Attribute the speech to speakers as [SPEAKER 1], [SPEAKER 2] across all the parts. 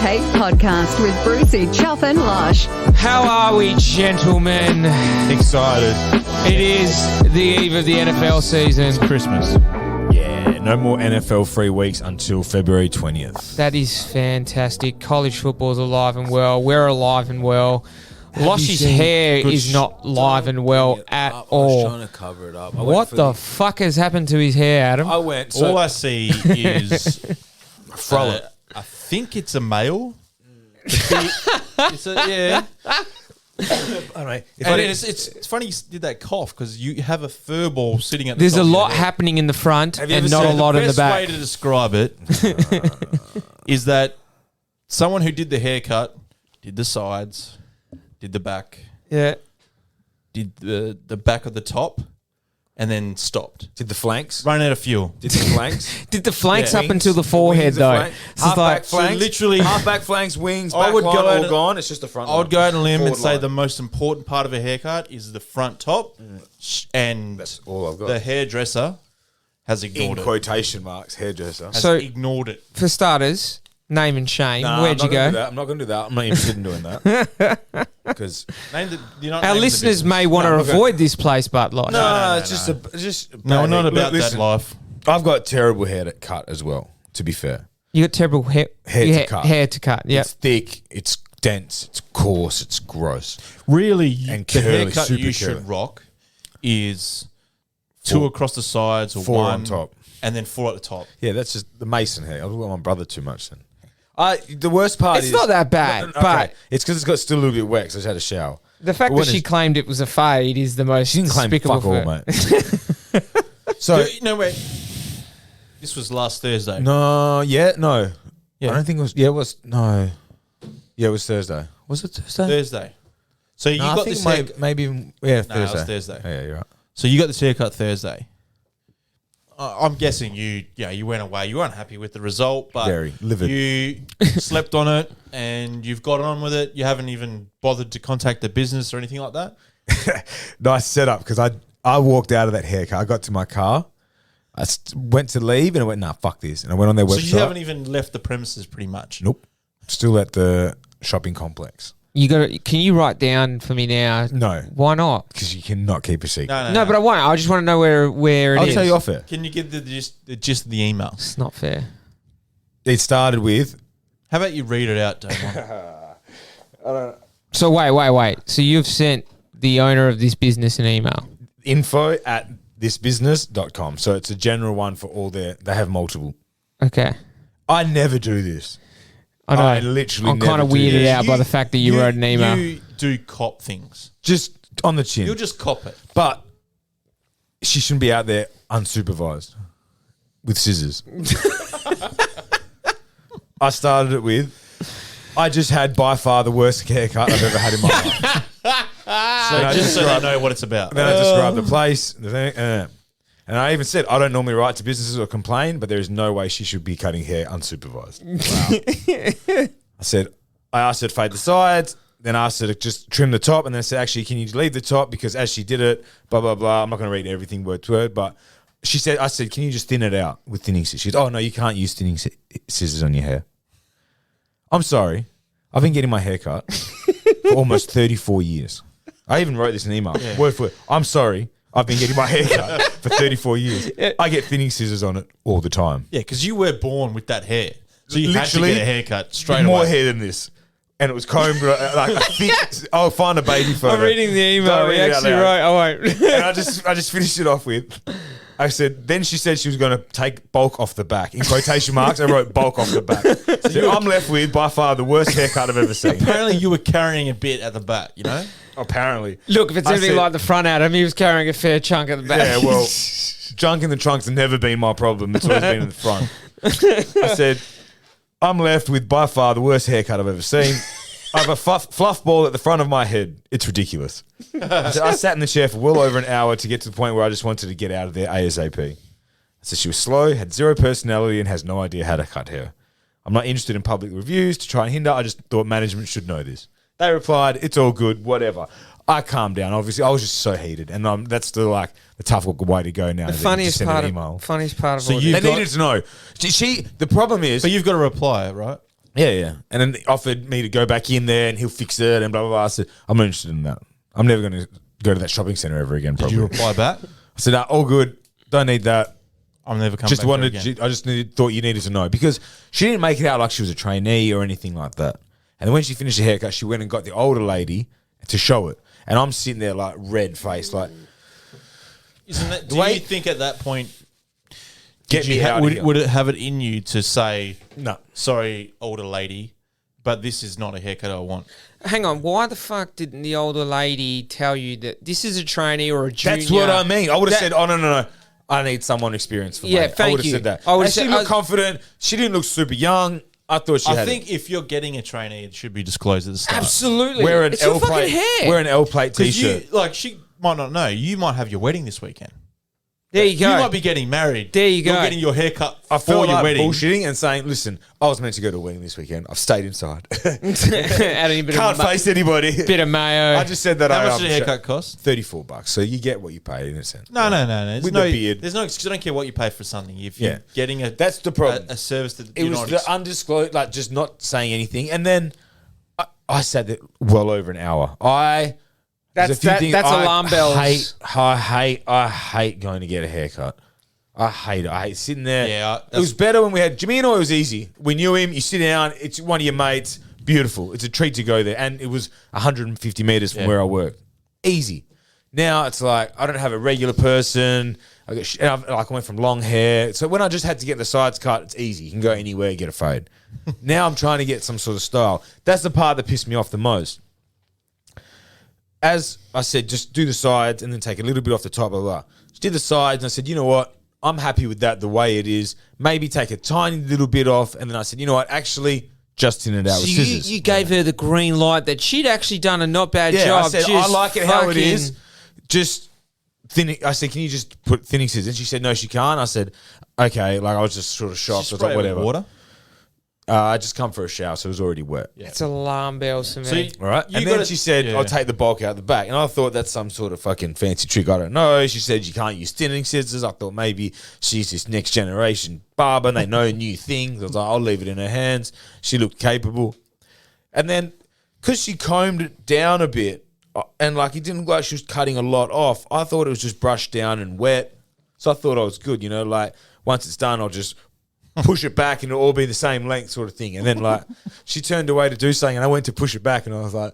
[SPEAKER 1] Tape Podcast with Brucey, Chuff and Lush.
[SPEAKER 2] How are we, gentlemen?
[SPEAKER 3] Excited.
[SPEAKER 2] It is the eve of the NFL season.
[SPEAKER 3] Christmas. Yeah, no more NFL free weeks until February 20th.
[SPEAKER 2] That is fantastic. College football's alive and well. We're alive and well. Loshy's hair is not live and well at all.
[SPEAKER 4] I was trying to cover it up.
[SPEAKER 2] What the fuck has happened to his hair, Adam?
[SPEAKER 4] I went.
[SPEAKER 3] All I see is
[SPEAKER 4] Frolic.
[SPEAKER 3] I think it's a male.
[SPEAKER 4] It's a, yeah.
[SPEAKER 3] All right. It's funny you did that cough because you have a fur ball sitting at the
[SPEAKER 2] There's
[SPEAKER 3] top
[SPEAKER 2] a
[SPEAKER 3] of your
[SPEAKER 2] lot
[SPEAKER 3] head.
[SPEAKER 2] happening in the front
[SPEAKER 3] Have you
[SPEAKER 2] and
[SPEAKER 3] ever
[SPEAKER 2] not a
[SPEAKER 3] seen
[SPEAKER 2] lot in the
[SPEAKER 3] best
[SPEAKER 2] back.
[SPEAKER 3] way to describe it is that someone who did the haircut, did the sides, did the back,
[SPEAKER 2] Yeah.
[SPEAKER 3] did the back of the top, and then stopped.
[SPEAKER 4] Did the flanks?
[SPEAKER 3] Run out of fuel.
[SPEAKER 4] Did the flanks?
[SPEAKER 2] Did the flanks
[SPEAKER 3] Yeah.
[SPEAKER 2] up until the forehead,
[SPEAKER 4] Wings,
[SPEAKER 2] though?
[SPEAKER 4] flank-
[SPEAKER 2] So it's
[SPEAKER 4] half-back
[SPEAKER 2] like,
[SPEAKER 4] flanks.
[SPEAKER 3] So literally-
[SPEAKER 4] half-back flanks, wings,
[SPEAKER 3] I
[SPEAKER 4] back
[SPEAKER 3] would
[SPEAKER 4] line,
[SPEAKER 3] go
[SPEAKER 4] all
[SPEAKER 3] out-
[SPEAKER 4] gone. It's just the front
[SPEAKER 3] I would
[SPEAKER 4] line.
[SPEAKER 3] go out on a limb and
[SPEAKER 4] Forward
[SPEAKER 3] say
[SPEAKER 4] line.
[SPEAKER 3] the most important part of a haircut is the front top, and
[SPEAKER 4] That's all I've got.
[SPEAKER 3] the hairdresser has
[SPEAKER 4] In
[SPEAKER 3] ignored it.
[SPEAKER 4] quotation marks, hairdresser.
[SPEAKER 3] Has
[SPEAKER 2] So-
[SPEAKER 3] ignored it.
[SPEAKER 2] for starters, name and shame.
[SPEAKER 4] Nah,
[SPEAKER 2] Where'd
[SPEAKER 4] I'm
[SPEAKER 2] you
[SPEAKER 4] not gonna
[SPEAKER 2] go?
[SPEAKER 4] do that. I'm not going to do that. I'm not interested in doing that. Because
[SPEAKER 3] Name the, you're not
[SPEAKER 2] Our
[SPEAKER 3] naming the
[SPEAKER 2] listeners
[SPEAKER 3] business.
[SPEAKER 2] may want to
[SPEAKER 4] No, I'm not
[SPEAKER 2] avoid this place, but like,
[SPEAKER 4] no, it's just
[SPEAKER 3] No, not about
[SPEAKER 4] Listen,
[SPEAKER 3] that life.
[SPEAKER 4] I've got terrible hair to cut as well. To be fair,
[SPEAKER 2] you got terrible hair.
[SPEAKER 4] Hair to cut.
[SPEAKER 2] Hair to cut. Yeah.
[SPEAKER 4] it's thick, it's dense, it's coarse, it's gross.
[SPEAKER 3] Really,
[SPEAKER 4] And
[SPEAKER 3] the
[SPEAKER 4] curly,
[SPEAKER 3] haircut
[SPEAKER 4] super
[SPEAKER 3] you should
[SPEAKER 4] curly.
[SPEAKER 3] rock is two
[SPEAKER 4] Four.
[SPEAKER 3] across the sides or
[SPEAKER 4] Four
[SPEAKER 3] one
[SPEAKER 4] on top.
[SPEAKER 3] and then four at the top.
[SPEAKER 4] Yeah, that's just the Mason hair. I was with my brother too much then. The worst part
[SPEAKER 2] It's
[SPEAKER 4] is
[SPEAKER 2] not that bad, but
[SPEAKER 4] it's because it's got still a little bit wet because I just had a shower.
[SPEAKER 2] the fact
[SPEAKER 4] But
[SPEAKER 2] that
[SPEAKER 4] when
[SPEAKER 2] she
[SPEAKER 4] it's-
[SPEAKER 2] claimed it was a fade is the most
[SPEAKER 4] She didn't claim
[SPEAKER 2] despicable
[SPEAKER 4] fuck all,
[SPEAKER 2] for-
[SPEAKER 4] mate. So
[SPEAKER 3] No, wait. This was last Thursday.
[SPEAKER 4] no, yeah, no.
[SPEAKER 3] Yeah.
[SPEAKER 4] I don't think it was. Yeah, it was no. Yeah, it was Thursday. Was it Thursday?
[SPEAKER 3] Thursday. So you
[SPEAKER 4] No, I
[SPEAKER 3] got
[SPEAKER 4] think
[SPEAKER 3] this
[SPEAKER 4] maybe yeah,
[SPEAKER 3] No, it
[SPEAKER 4] Thursday.
[SPEAKER 3] was Thursday.
[SPEAKER 4] Yeah, you're right.
[SPEAKER 3] So you got this haircut Thursday. I'm guessing you went away. You weren't happy with the result, but
[SPEAKER 4] Very livid.
[SPEAKER 3] you slept on it and you've got on with it. You haven't even bothered to contact the business or anything like that.
[SPEAKER 4] Nice setup because I walked out of that haircut. I got to my car. I went to leave and I went, nah, fuck this. And I went on their
[SPEAKER 3] So
[SPEAKER 4] website.
[SPEAKER 3] you haven't even left the premises, pretty much.
[SPEAKER 4] Nope. Still at the shopping complex.
[SPEAKER 2] You got. Can you write down for me now?
[SPEAKER 4] No,
[SPEAKER 2] Why not?
[SPEAKER 4] because you cannot keep a secret.
[SPEAKER 2] No, but I won't. I just want to know where it
[SPEAKER 4] I'll
[SPEAKER 2] is.
[SPEAKER 4] tell you off it.
[SPEAKER 3] Can you give the gist of the email?
[SPEAKER 2] It's not fair.
[SPEAKER 4] It started with
[SPEAKER 3] How about you read it out, Damon?
[SPEAKER 2] So wait. So you've sent the owner of this business an email.
[SPEAKER 4] info@thisbusiness.com. So it's a general one for all they have multiple.
[SPEAKER 2] Okay.
[SPEAKER 4] I never do this.
[SPEAKER 2] I know.
[SPEAKER 4] I literally
[SPEAKER 2] I'm kind of
[SPEAKER 4] never do
[SPEAKER 2] weirded
[SPEAKER 4] this.
[SPEAKER 2] out by the fact that you wrote an email.
[SPEAKER 3] You do cop things.
[SPEAKER 4] Just on the chin.
[SPEAKER 3] You'll just cop it.
[SPEAKER 4] But she shouldn't be out there unsupervised with scissors. I started it with, I just had by far the worst haircut I've ever had in my life.
[SPEAKER 3] So just so they know what it's about.
[SPEAKER 4] Then I described the place, the thing, and I even said, I don't normally write to businesses or complain, but there is no way she should be cutting hair unsupervised. I asked her to fade the sides, then I asked her to just trim the top, and then I said, actually, can you leave the top? Because as she did it, blah, blah, blah. I'm not going to read everything word to word, but I said, can you just thin it out with thinning scissors? She goes, oh, no, you can't use thinning scissors on your hair. I'm sorry. I've been getting my hair cut for almost 34 years. I even wrote this in an email, word for word. I'm sorry. I've been getting my hair cut for 34 years. I get thinning scissors on it all the time.
[SPEAKER 3] Yeah, because you were born with that hair. So you
[SPEAKER 4] Literally,
[SPEAKER 3] had to get a haircut straight
[SPEAKER 4] more
[SPEAKER 3] away.
[SPEAKER 4] hair than this. And it was combed like a thick. I'll find a baby photo.
[SPEAKER 2] I'm reading the email.
[SPEAKER 4] Don't
[SPEAKER 2] We
[SPEAKER 4] read it out
[SPEAKER 2] actually
[SPEAKER 4] loud.
[SPEAKER 2] wrote. I won't.
[SPEAKER 4] And I just finished it off with, I said, then she said she was going to take bulk off the back. In quotation marks, I wrote bulk off the back. So I'm left with by far the worst haircut I've ever seen.
[SPEAKER 3] Apparently you were carrying a bit at the back, you know?
[SPEAKER 4] Apparently.
[SPEAKER 2] Look, if it's
[SPEAKER 4] I
[SPEAKER 2] anything
[SPEAKER 4] said-
[SPEAKER 2] like the front Adam, he was carrying a fair chunk at the back.
[SPEAKER 4] Yeah, well, junk in the trunk's never been my problem. It's always been in the front. I said, I'm left with by far the worst haircut I've ever seen. I have a fluff ball at the front of my head. It's ridiculous. I sat in the chair for well over an hour to get to the point where I just wanted to get out of there ASAP. I said she was slow, had zero personality, and has no idea how to cut hair. I'm not interested in public reviews to try and hinder. I just thought management should know this. They replied, it's all good, whatever. I calmed down. Obviously, I was just so heated, and that's the tough way to go now.
[SPEAKER 2] The
[SPEAKER 4] that you
[SPEAKER 2] funniest
[SPEAKER 4] just send
[SPEAKER 2] part
[SPEAKER 4] an
[SPEAKER 2] of
[SPEAKER 4] email.
[SPEAKER 2] funniest part of
[SPEAKER 3] So
[SPEAKER 2] all
[SPEAKER 3] you-
[SPEAKER 2] this.
[SPEAKER 4] They needed to know. The problem is,
[SPEAKER 3] But you've got to reply, right?
[SPEAKER 4] Yeah. And then they offered me to go back in there and he'll fix it and blah, blah, blah. I said, I'm not interested in that. I'm never going to go to that shopping centre ever again,
[SPEAKER 3] Did
[SPEAKER 4] probably.
[SPEAKER 3] you reply back?
[SPEAKER 4] I said, nah, all good. Don't need that.
[SPEAKER 3] I'm never coming
[SPEAKER 4] Just
[SPEAKER 3] back
[SPEAKER 4] wanted,
[SPEAKER 3] there again.
[SPEAKER 4] I just thought you needed to know because she didn't make it out like she was a trainee or anything like that. And then when she finished the haircut, she went and got the older lady to show it. And I'm sitting there like red faced, like,
[SPEAKER 3] Isn't that, do you think at that point,
[SPEAKER 4] get me out of here.
[SPEAKER 3] would it have it in you to say,
[SPEAKER 4] No.
[SPEAKER 3] sorry, older lady, but this is not a haircut I want?
[SPEAKER 2] Hang on, why the fuck didn't the older lady tell you that this is a trainee or a junior?
[SPEAKER 4] That's what I mean. I would have said, oh, no. I need someone experienced for
[SPEAKER 2] Yeah,
[SPEAKER 4] me.
[SPEAKER 2] thank
[SPEAKER 4] I would have
[SPEAKER 2] you.
[SPEAKER 4] said that.
[SPEAKER 2] I would've
[SPEAKER 4] And she
[SPEAKER 2] said-
[SPEAKER 4] looked confident. She didn't look super young. I thought she
[SPEAKER 3] I
[SPEAKER 4] had
[SPEAKER 3] think if you're getting a trainee, it should be disclosed at the start.
[SPEAKER 2] Absolutely.
[SPEAKER 4] wear an
[SPEAKER 2] it's your
[SPEAKER 4] L
[SPEAKER 2] fucking
[SPEAKER 4] plate.
[SPEAKER 2] hair.
[SPEAKER 4] Wear an L plate
[SPEAKER 3] Because
[SPEAKER 4] t-shirt.
[SPEAKER 3] she might not know. You might have your wedding this weekend.
[SPEAKER 2] there you go.
[SPEAKER 3] You might be getting married.
[SPEAKER 2] There you go.
[SPEAKER 3] You're getting your haircut
[SPEAKER 4] I
[SPEAKER 3] for
[SPEAKER 4] felt
[SPEAKER 3] your
[SPEAKER 4] like
[SPEAKER 3] wedding.
[SPEAKER 4] bullshitting and saying, listen, I was meant to go to a wedding this weekend. I've stayed inside.
[SPEAKER 2] Adding a bit
[SPEAKER 4] Can't
[SPEAKER 2] of
[SPEAKER 4] face anybody.
[SPEAKER 2] bit of mayo.
[SPEAKER 4] I just said that.
[SPEAKER 3] How much did a haircut cost?
[SPEAKER 4] $34. So you get what you pay in a sense.
[SPEAKER 3] No. There's
[SPEAKER 4] With
[SPEAKER 3] no
[SPEAKER 4] the beard.
[SPEAKER 3] There's no. Cause I don't care what you pay for something. If you're
[SPEAKER 4] Yeah.
[SPEAKER 3] getting a
[SPEAKER 4] That's the problem.
[SPEAKER 3] a service that
[SPEAKER 4] It
[SPEAKER 3] you're
[SPEAKER 4] was
[SPEAKER 3] not
[SPEAKER 4] the undisclosed, like just not saying anything. And then I sat there well over an hour. There's
[SPEAKER 2] That's
[SPEAKER 4] a few things
[SPEAKER 2] that's
[SPEAKER 4] I
[SPEAKER 2] alarm bells.
[SPEAKER 4] I hate going to get a haircut. I hate it. I hate sitting there.
[SPEAKER 3] Yeah,
[SPEAKER 4] it was better when we had Jimmy and I. It was easy. We knew him. You sit down. It's one of your mates. Beautiful. It's a treat to go there. And it was 150 meters from where I work. Easy. Now it's like I don't have a regular person. I went from long hair. So when I just had to get the sides cut, it's easy. You can go anywhere, get a fade. Now I'm trying to get some sort of style. That's the part that pissed me off the most. As I said, just do the sides and then take a little bit off the top, blah, blah. Just did the sides and I said, you know what? I'm happy with that the way it is. Maybe take a tiny little bit off. And then I said, you know what? Actually, just thin it out
[SPEAKER 2] So
[SPEAKER 4] with
[SPEAKER 2] you,
[SPEAKER 4] scissors.
[SPEAKER 2] you gave her the green light that she'd actually done a not bad
[SPEAKER 4] Yeah,
[SPEAKER 2] job.
[SPEAKER 4] I said, I
[SPEAKER 2] Just
[SPEAKER 4] like it how it
[SPEAKER 2] fucking-
[SPEAKER 4] is. Just thinning. I said, can you just put thinning scissors? And she said, no, she can't. I said, okay. Like, I was just sort of shocked. I was
[SPEAKER 3] spray
[SPEAKER 4] like,
[SPEAKER 3] it with
[SPEAKER 4] whatever.
[SPEAKER 3] water.
[SPEAKER 4] I just come for a shower, so it was already wet.
[SPEAKER 2] It's alarm bells to me.
[SPEAKER 3] So you-
[SPEAKER 4] All right.
[SPEAKER 3] You
[SPEAKER 4] And then
[SPEAKER 3] gotta-
[SPEAKER 4] she said,
[SPEAKER 3] yeah.
[SPEAKER 4] I'll take the bulk out the back. And I thought that's some sort of fucking fancy trick. I don't know. She said you can't use thinning scissors. I thought maybe she's this next generation barber and they know new things. I was like, I'll leave it in her hands. She looked capable. And then because she combed it down a bit and like it didn't look like she was cutting a lot off, I thought it was just brushed down and wet. So I thought I was good, you know, like once it's done, I'll just push it back and it'll all be the same length sort of thing. And then like she turned away to do something and I went to push it back and I was like,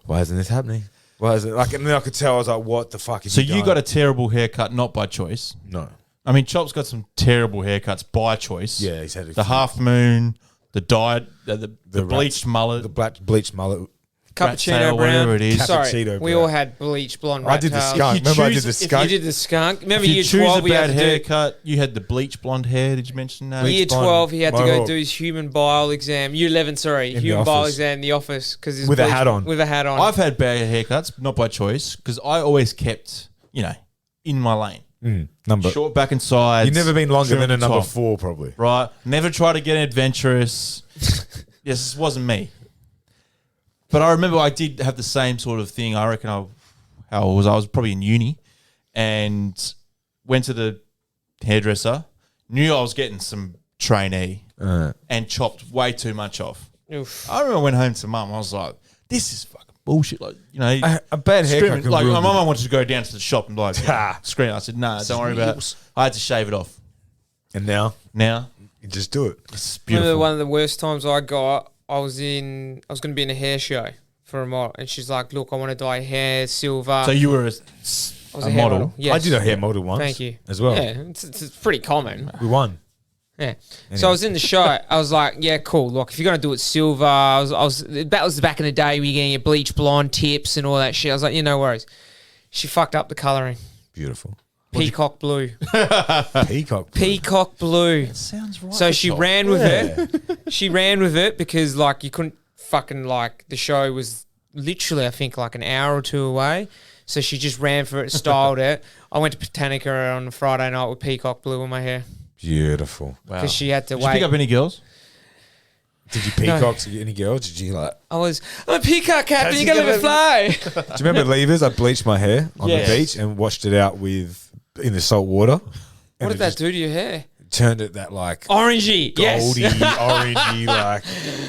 [SPEAKER 4] why isn't this happening? Why is it like, and then I could tell I was like, what the fuck is
[SPEAKER 3] So
[SPEAKER 4] he
[SPEAKER 3] you
[SPEAKER 4] done?
[SPEAKER 3] got a terrible haircut, not by choice.
[SPEAKER 4] No.
[SPEAKER 3] I mean, Chop's got some terrible haircuts by choice.
[SPEAKER 4] Yeah, he's had a
[SPEAKER 3] the
[SPEAKER 4] few.
[SPEAKER 3] half moon, the dyed, the
[SPEAKER 4] rats-
[SPEAKER 3] bleached mullet.
[SPEAKER 4] The black bleached mullet.
[SPEAKER 3] rat tail,
[SPEAKER 2] Cappuccino brown.
[SPEAKER 3] whatever it is.
[SPEAKER 2] Sorry,
[SPEAKER 4] Cappuccino
[SPEAKER 2] we
[SPEAKER 4] brown.
[SPEAKER 2] all had bleach blonde.
[SPEAKER 4] I did the
[SPEAKER 2] rat tails.
[SPEAKER 4] skunk.
[SPEAKER 3] If you
[SPEAKER 4] Remember I did
[SPEAKER 3] choose-
[SPEAKER 4] the
[SPEAKER 3] if you
[SPEAKER 4] skunk?
[SPEAKER 2] You did the skunk. Remember
[SPEAKER 3] If you
[SPEAKER 2] year
[SPEAKER 3] choose
[SPEAKER 2] 12
[SPEAKER 3] a
[SPEAKER 2] we had
[SPEAKER 3] bad
[SPEAKER 2] to do.
[SPEAKER 3] haircut, you had the bleach blonde hair. Did you mention that?
[SPEAKER 2] Year
[SPEAKER 4] blonde
[SPEAKER 2] 12 he had to go
[SPEAKER 4] mohawk.
[SPEAKER 2] do his human bile exam. Year 11, sorry,
[SPEAKER 4] the
[SPEAKER 2] human bile
[SPEAKER 4] office.
[SPEAKER 2] exam in the office because
[SPEAKER 4] With a hat on.
[SPEAKER 2] With a hat on.
[SPEAKER 3] I've had bad haircuts, not by choice, because I always kept, in my lane.
[SPEAKER 4] Number.
[SPEAKER 3] Short back and sides.
[SPEAKER 4] You've never been longer
[SPEAKER 3] trim
[SPEAKER 4] than a
[SPEAKER 3] at the
[SPEAKER 4] number
[SPEAKER 3] top.
[SPEAKER 4] 4 probably.
[SPEAKER 3] Right. Never try to get adventurous. Yes, this wasn't me. But I remember I did have the same sort of thing. I reckon I was probably in uni and went to the hairdresser, knew I was getting some trainee and chopped way too much off.
[SPEAKER 2] Oof.
[SPEAKER 3] I remember I went home to mum. I was like, this is fucking bullshit. Like,
[SPEAKER 4] A bad haircut
[SPEAKER 3] screaming.
[SPEAKER 4] can
[SPEAKER 3] Like,
[SPEAKER 4] ruin
[SPEAKER 3] my
[SPEAKER 4] you.
[SPEAKER 3] mum wanted to go down to the shop and like scream. I said, nah, don't worry about it. I had to shave it off.
[SPEAKER 4] And now
[SPEAKER 3] Now,
[SPEAKER 4] you just do it.
[SPEAKER 3] it's
[SPEAKER 2] Remember
[SPEAKER 3] beautiful.
[SPEAKER 2] one of the worst times I got, I was going to be in a hair show for a model and she's like, look, I want to dye hair silver.
[SPEAKER 3] So you were
[SPEAKER 2] I was
[SPEAKER 3] a
[SPEAKER 2] hair
[SPEAKER 3] model.
[SPEAKER 2] Yes.
[SPEAKER 4] I did a hair model once.
[SPEAKER 2] Thank you.
[SPEAKER 4] As well.
[SPEAKER 2] Yeah, it's pretty common.
[SPEAKER 4] We won.
[SPEAKER 2] Yeah. So I was in the show. I was like, yeah, cool. Look, if you're gonna do it silver, that was back in the day where you're getting your bleach blonde tips and all that shit. I was like, yeah, no worries. She fucked up the colouring.
[SPEAKER 4] Beautiful.
[SPEAKER 2] Peacock blue.
[SPEAKER 4] Peacock.
[SPEAKER 2] Peacock blue.
[SPEAKER 3] sounds right.
[SPEAKER 2] So
[SPEAKER 3] for
[SPEAKER 2] she
[SPEAKER 3] Chop.
[SPEAKER 2] ran with it. She ran with it because like you couldn't fucking like the show was literally I think like an hour or two away. So she just ran for it, styled it. I went to Botanica on a Friday night with peacock blue in my hair
[SPEAKER 4] Beautiful.
[SPEAKER 3] Wow.
[SPEAKER 2] because she had to
[SPEAKER 3] Did you
[SPEAKER 2] wait.
[SPEAKER 3] pick up any girls?
[SPEAKER 4] Did you peacocks any girls? Did you like?
[SPEAKER 2] I'm a peacock captain.
[SPEAKER 4] Has
[SPEAKER 2] You
[SPEAKER 4] he
[SPEAKER 2] gotta let it fly.
[SPEAKER 4] Do you remember Levers? I bleached my hair on
[SPEAKER 2] Yes.
[SPEAKER 4] the beach and washed it out in the salt water.
[SPEAKER 2] What did that do to your hair?
[SPEAKER 4] turned it that like
[SPEAKER 2] Orangey.
[SPEAKER 4] goldy,
[SPEAKER 2] Yes.
[SPEAKER 4] orangey, like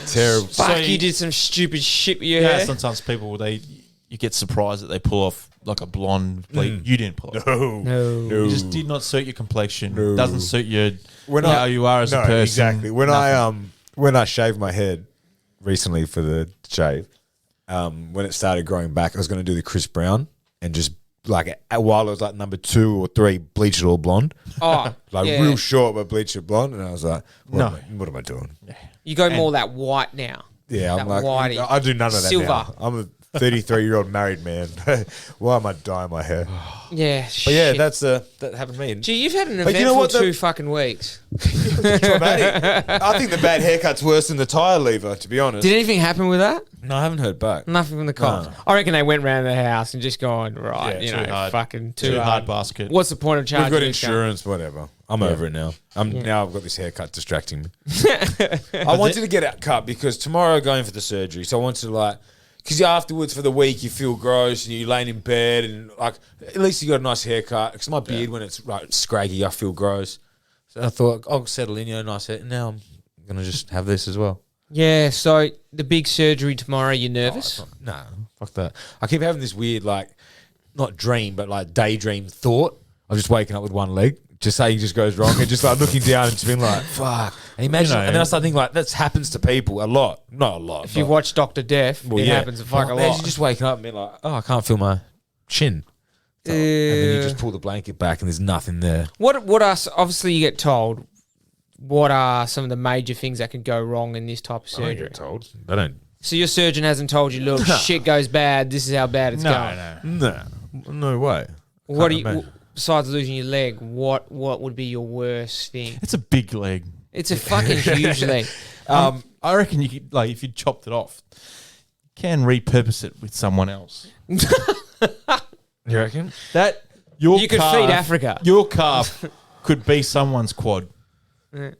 [SPEAKER 4] terrible.
[SPEAKER 2] Fuck,
[SPEAKER 3] So
[SPEAKER 2] you did some stupid shit with your
[SPEAKER 3] Yeah,
[SPEAKER 2] hair.
[SPEAKER 3] sometimes people you get surprised that they pull off like a blonde bleed. You didn't pull it.
[SPEAKER 2] No.
[SPEAKER 3] You just did not suit your complexion.
[SPEAKER 4] No.
[SPEAKER 3] Doesn't suit your
[SPEAKER 4] When
[SPEAKER 3] how you are as a person.
[SPEAKER 4] Exactly. When I shaved my head recently for the shave, when it started growing back, I was going to do the Chris Brown and just like while it was like number 2 or 3, bleach it all blonde,
[SPEAKER 2] Oh,
[SPEAKER 4] like
[SPEAKER 2] yeah.
[SPEAKER 4] real short but bleach it blonde, and I was like,
[SPEAKER 3] No.
[SPEAKER 4] what am I doing?
[SPEAKER 2] You go more that white now.
[SPEAKER 4] Yeah, I'm
[SPEAKER 2] That
[SPEAKER 4] like,
[SPEAKER 2] whitey.
[SPEAKER 4] I do none of that
[SPEAKER 2] Silver.
[SPEAKER 4] now. I'm a 33-year-old married man. Why am I dyeing my hair?
[SPEAKER 2] Yeah.
[SPEAKER 4] But yeah,
[SPEAKER 2] shit.
[SPEAKER 4] that happened to me.
[SPEAKER 2] Gee, you've had an
[SPEAKER 4] But
[SPEAKER 2] eventful
[SPEAKER 4] you know what,
[SPEAKER 2] 2 fucking weeks.
[SPEAKER 4] Traumatic. I think the bad haircut's worse than the tire lever, to be honest.
[SPEAKER 2] Did anything happen with that?
[SPEAKER 4] No, I haven't heard back.
[SPEAKER 2] Nothing from the cops.
[SPEAKER 4] No.
[SPEAKER 2] I reckon they went round the house and just gone, right,
[SPEAKER 4] Yeah,
[SPEAKER 2] you
[SPEAKER 4] too
[SPEAKER 2] know,
[SPEAKER 3] hard.
[SPEAKER 2] fucking
[SPEAKER 3] Too hard basket.
[SPEAKER 2] What's the point of
[SPEAKER 4] We've
[SPEAKER 2] charging
[SPEAKER 4] got
[SPEAKER 2] this guy?
[SPEAKER 4] insurance, whatever. I'm over it now. Now I've got this haircut distracting me. I
[SPEAKER 3] But
[SPEAKER 4] wanted to get it cut because tomorrow I'm going for the surgery. So I wanted to like, because afterwards for the week you feel gross and you're laying in bed and like, at least you got a nice haircut. Because my beard when it's like scraggy, I feel gross. So I thought I'll settle in, nice hair. And now I'm gonna just have this as well.
[SPEAKER 2] Yeah, so the big surgery tomorrow, you nervous?
[SPEAKER 4] No, fuck that. I keep having this weird like, not dream but like daydream thought of just waking up with one leg. Just saying just goes wrong and just like looking down and just being like, fuck. And imagine, and then I start thinking like, that happens to people a lot. Not a lot.
[SPEAKER 2] If you watch Dr. Death, it happens a fuck a lot.
[SPEAKER 4] Imagine just waking up and being like, oh, I can't feel my chin. And then you just pull the blanket back and there's nothing there.
[SPEAKER 2] What are, obviously you get told, what are some of the major things that can go wrong in this type of
[SPEAKER 4] I don't
[SPEAKER 2] surgery?
[SPEAKER 4] get told. I don't.
[SPEAKER 2] So your surgeon hasn't told you, look, shit goes bad, this is how bad it's going.
[SPEAKER 4] No way.
[SPEAKER 2] What do
[SPEAKER 4] Can't
[SPEAKER 2] you,
[SPEAKER 4] imagine.
[SPEAKER 2] besides losing your leg, what would be your worst thing?
[SPEAKER 3] It's a big leg.
[SPEAKER 2] It's a fucking huge leg.
[SPEAKER 3] I reckon you could, like, if you chopped it off, you can repurpose it with someone else.
[SPEAKER 4] You reckon?
[SPEAKER 3] That your
[SPEAKER 2] You could
[SPEAKER 3] calf,
[SPEAKER 2] feed Africa.
[SPEAKER 3] Your calf could be someone's quad.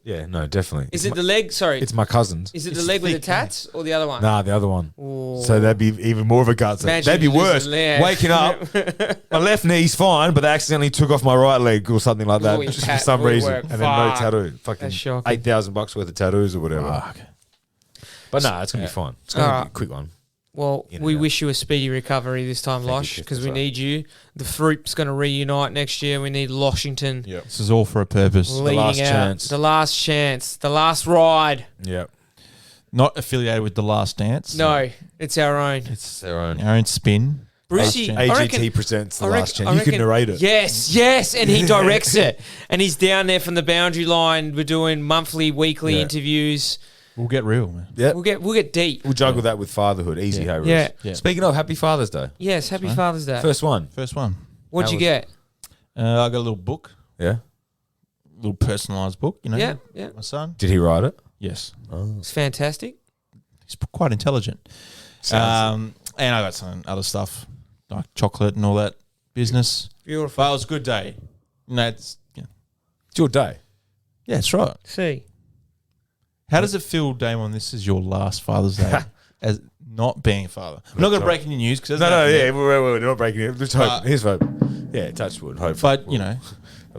[SPEAKER 4] Yeah, no, definitely.
[SPEAKER 2] Is it the leg? Sorry.
[SPEAKER 4] It's my cousin's.
[SPEAKER 2] Is it the
[SPEAKER 3] it's
[SPEAKER 2] leg with the
[SPEAKER 3] thick,
[SPEAKER 2] tats or the other one?
[SPEAKER 4] Nah, the other one.
[SPEAKER 2] Ooh.
[SPEAKER 4] So that'd be even more of a guts.
[SPEAKER 2] Imagine
[SPEAKER 4] That'd be
[SPEAKER 2] losing
[SPEAKER 4] worse.
[SPEAKER 2] a leg.
[SPEAKER 4] Waking up, my left knee's fine, but they accidentally took off my right leg or something like that
[SPEAKER 2] All your
[SPEAKER 4] just
[SPEAKER 2] tat-
[SPEAKER 4] for some
[SPEAKER 2] all your
[SPEAKER 4] reason,
[SPEAKER 2] work.
[SPEAKER 4] and then no
[SPEAKER 2] Fuck.
[SPEAKER 4] tattoo. Fucking
[SPEAKER 2] That's shocking.
[SPEAKER 4] $8,000 worth of tattoos or whatever. But nah, it's gonna be fine. It's gonna be a
[SPEAKER 2] Alright.
[SPEAKER 4] quick one.
[SPEAKER 2] Well,
[SPEAKER 4] You know
[SPEAKER 2] we
[SPEAKER 4] that.
[SPEAKER 2] wish you a speedy recovery this time,
[SPEAKER 4] Thank you,
[SPEAKER 2] Losh,
[SPEAKER 4] Keith,
[SPEAKER 2] because
[SPEAKER 4] that's
[SPEAKER 2] we
[SPEAKER 4] right.
[SPEAKER 2] need you. The Fruit's going to reunite next year. We need Loshington
[SPEAKER 4] Yep.
[SPEAKER 3] This is all for a purpose.
[SPEAKER 2] leading
[SPEAKER 4] last
[SPEAKER 2] out.
[SPEAKER 4] chance.
[SPEAKER 2] The last chance. The last ride.
[SPEAKER 4] Yep.
[SPEAKER 3] Not affiliated with The Last Dance.
[SPEAKER 2] No, it's our own.
[SPEAKER 4] It's their own.
[SPEAKER 3] Our own spin.
[SPEAKER 2] Brucey,
[SPEAKER 3] Last
[SPEAKER 2] I
[SPEAKER 3] Chance.
[SPEAKER 2] reckon-
[SPEAKER 4] AGT presents the
[SPEAKER 2] I reckon-
[SPEAKER 4] last
[SPEAKER 2] I
[SPEAKER 4] chance. You can
[SPEAKER 2] reckon-
[SPEAKER 4] narrate it.
[SPEAKER 2] Yes, and he directs it. And he's down there from the boundary line. We're doing monthly, weekly
[SPEAKER 4] Yeah.
[SPEAKER 2] interviews.
[SPEAKER 3] We'll get real, man.
[SPEAKER 4] Yep.
[SPEAKER 2] We'll get deep.
[SPEAKER 4] We'll juggle that with fatherhood. Easy,
[SPEAKER 3] Yeah.
[SPEAKER 4] hey, Russ.
[SPEAKER 2] Yeah.
[SPEAKER 3] Yeah.
[SPEAKER 4] Speaking of, happy Father's Day.
[SPEAKER 2] Yes, happy Father's Day.
[SPEAKER 4] First one.
[SPEAKER 3] First one.
[SPEAKER 2] What'd
[SPEAKER 4] How
[SPEAKER 2] you
[SPEAKER 4] was-
[SPEAKER 2] get?
[SPEAKER 3] I got a little book,
[SPEAKER 4] Yeah.
[SPEAKER 3] little personalised book. You know,
[SPEAKER 2] Yeah, yeah.
[SPEAKER 3] my son.
[SPEAKER 4] Did he write it?
[SPEAKER 3] Yes,
[SPEAKER 2] It's fantastic.
[SPEAKER 3] he's quite intelligent. And I got some other stuff like chocolate and all that business.
[SPEAKER 2] Beautiful.
[SPEAKER 3] But it was a good day. No,
[SPEAKER 4] It's your day.
[SPEAKER 3] yeah, that's right.
[SPEAKER 2] See.
[SPEAKER 3] How does it feel, Damon? This is your last Father's Day as not being a father. I'm not going to break any news because
[SPEAKER 4] No, yeah, we're not breaking it. Just hope.
[SPEAKER 3] But-
[SPEAKER 4] Here's hope. Yeah, touch wood. Hope.
[SPEAKER 3] But you know,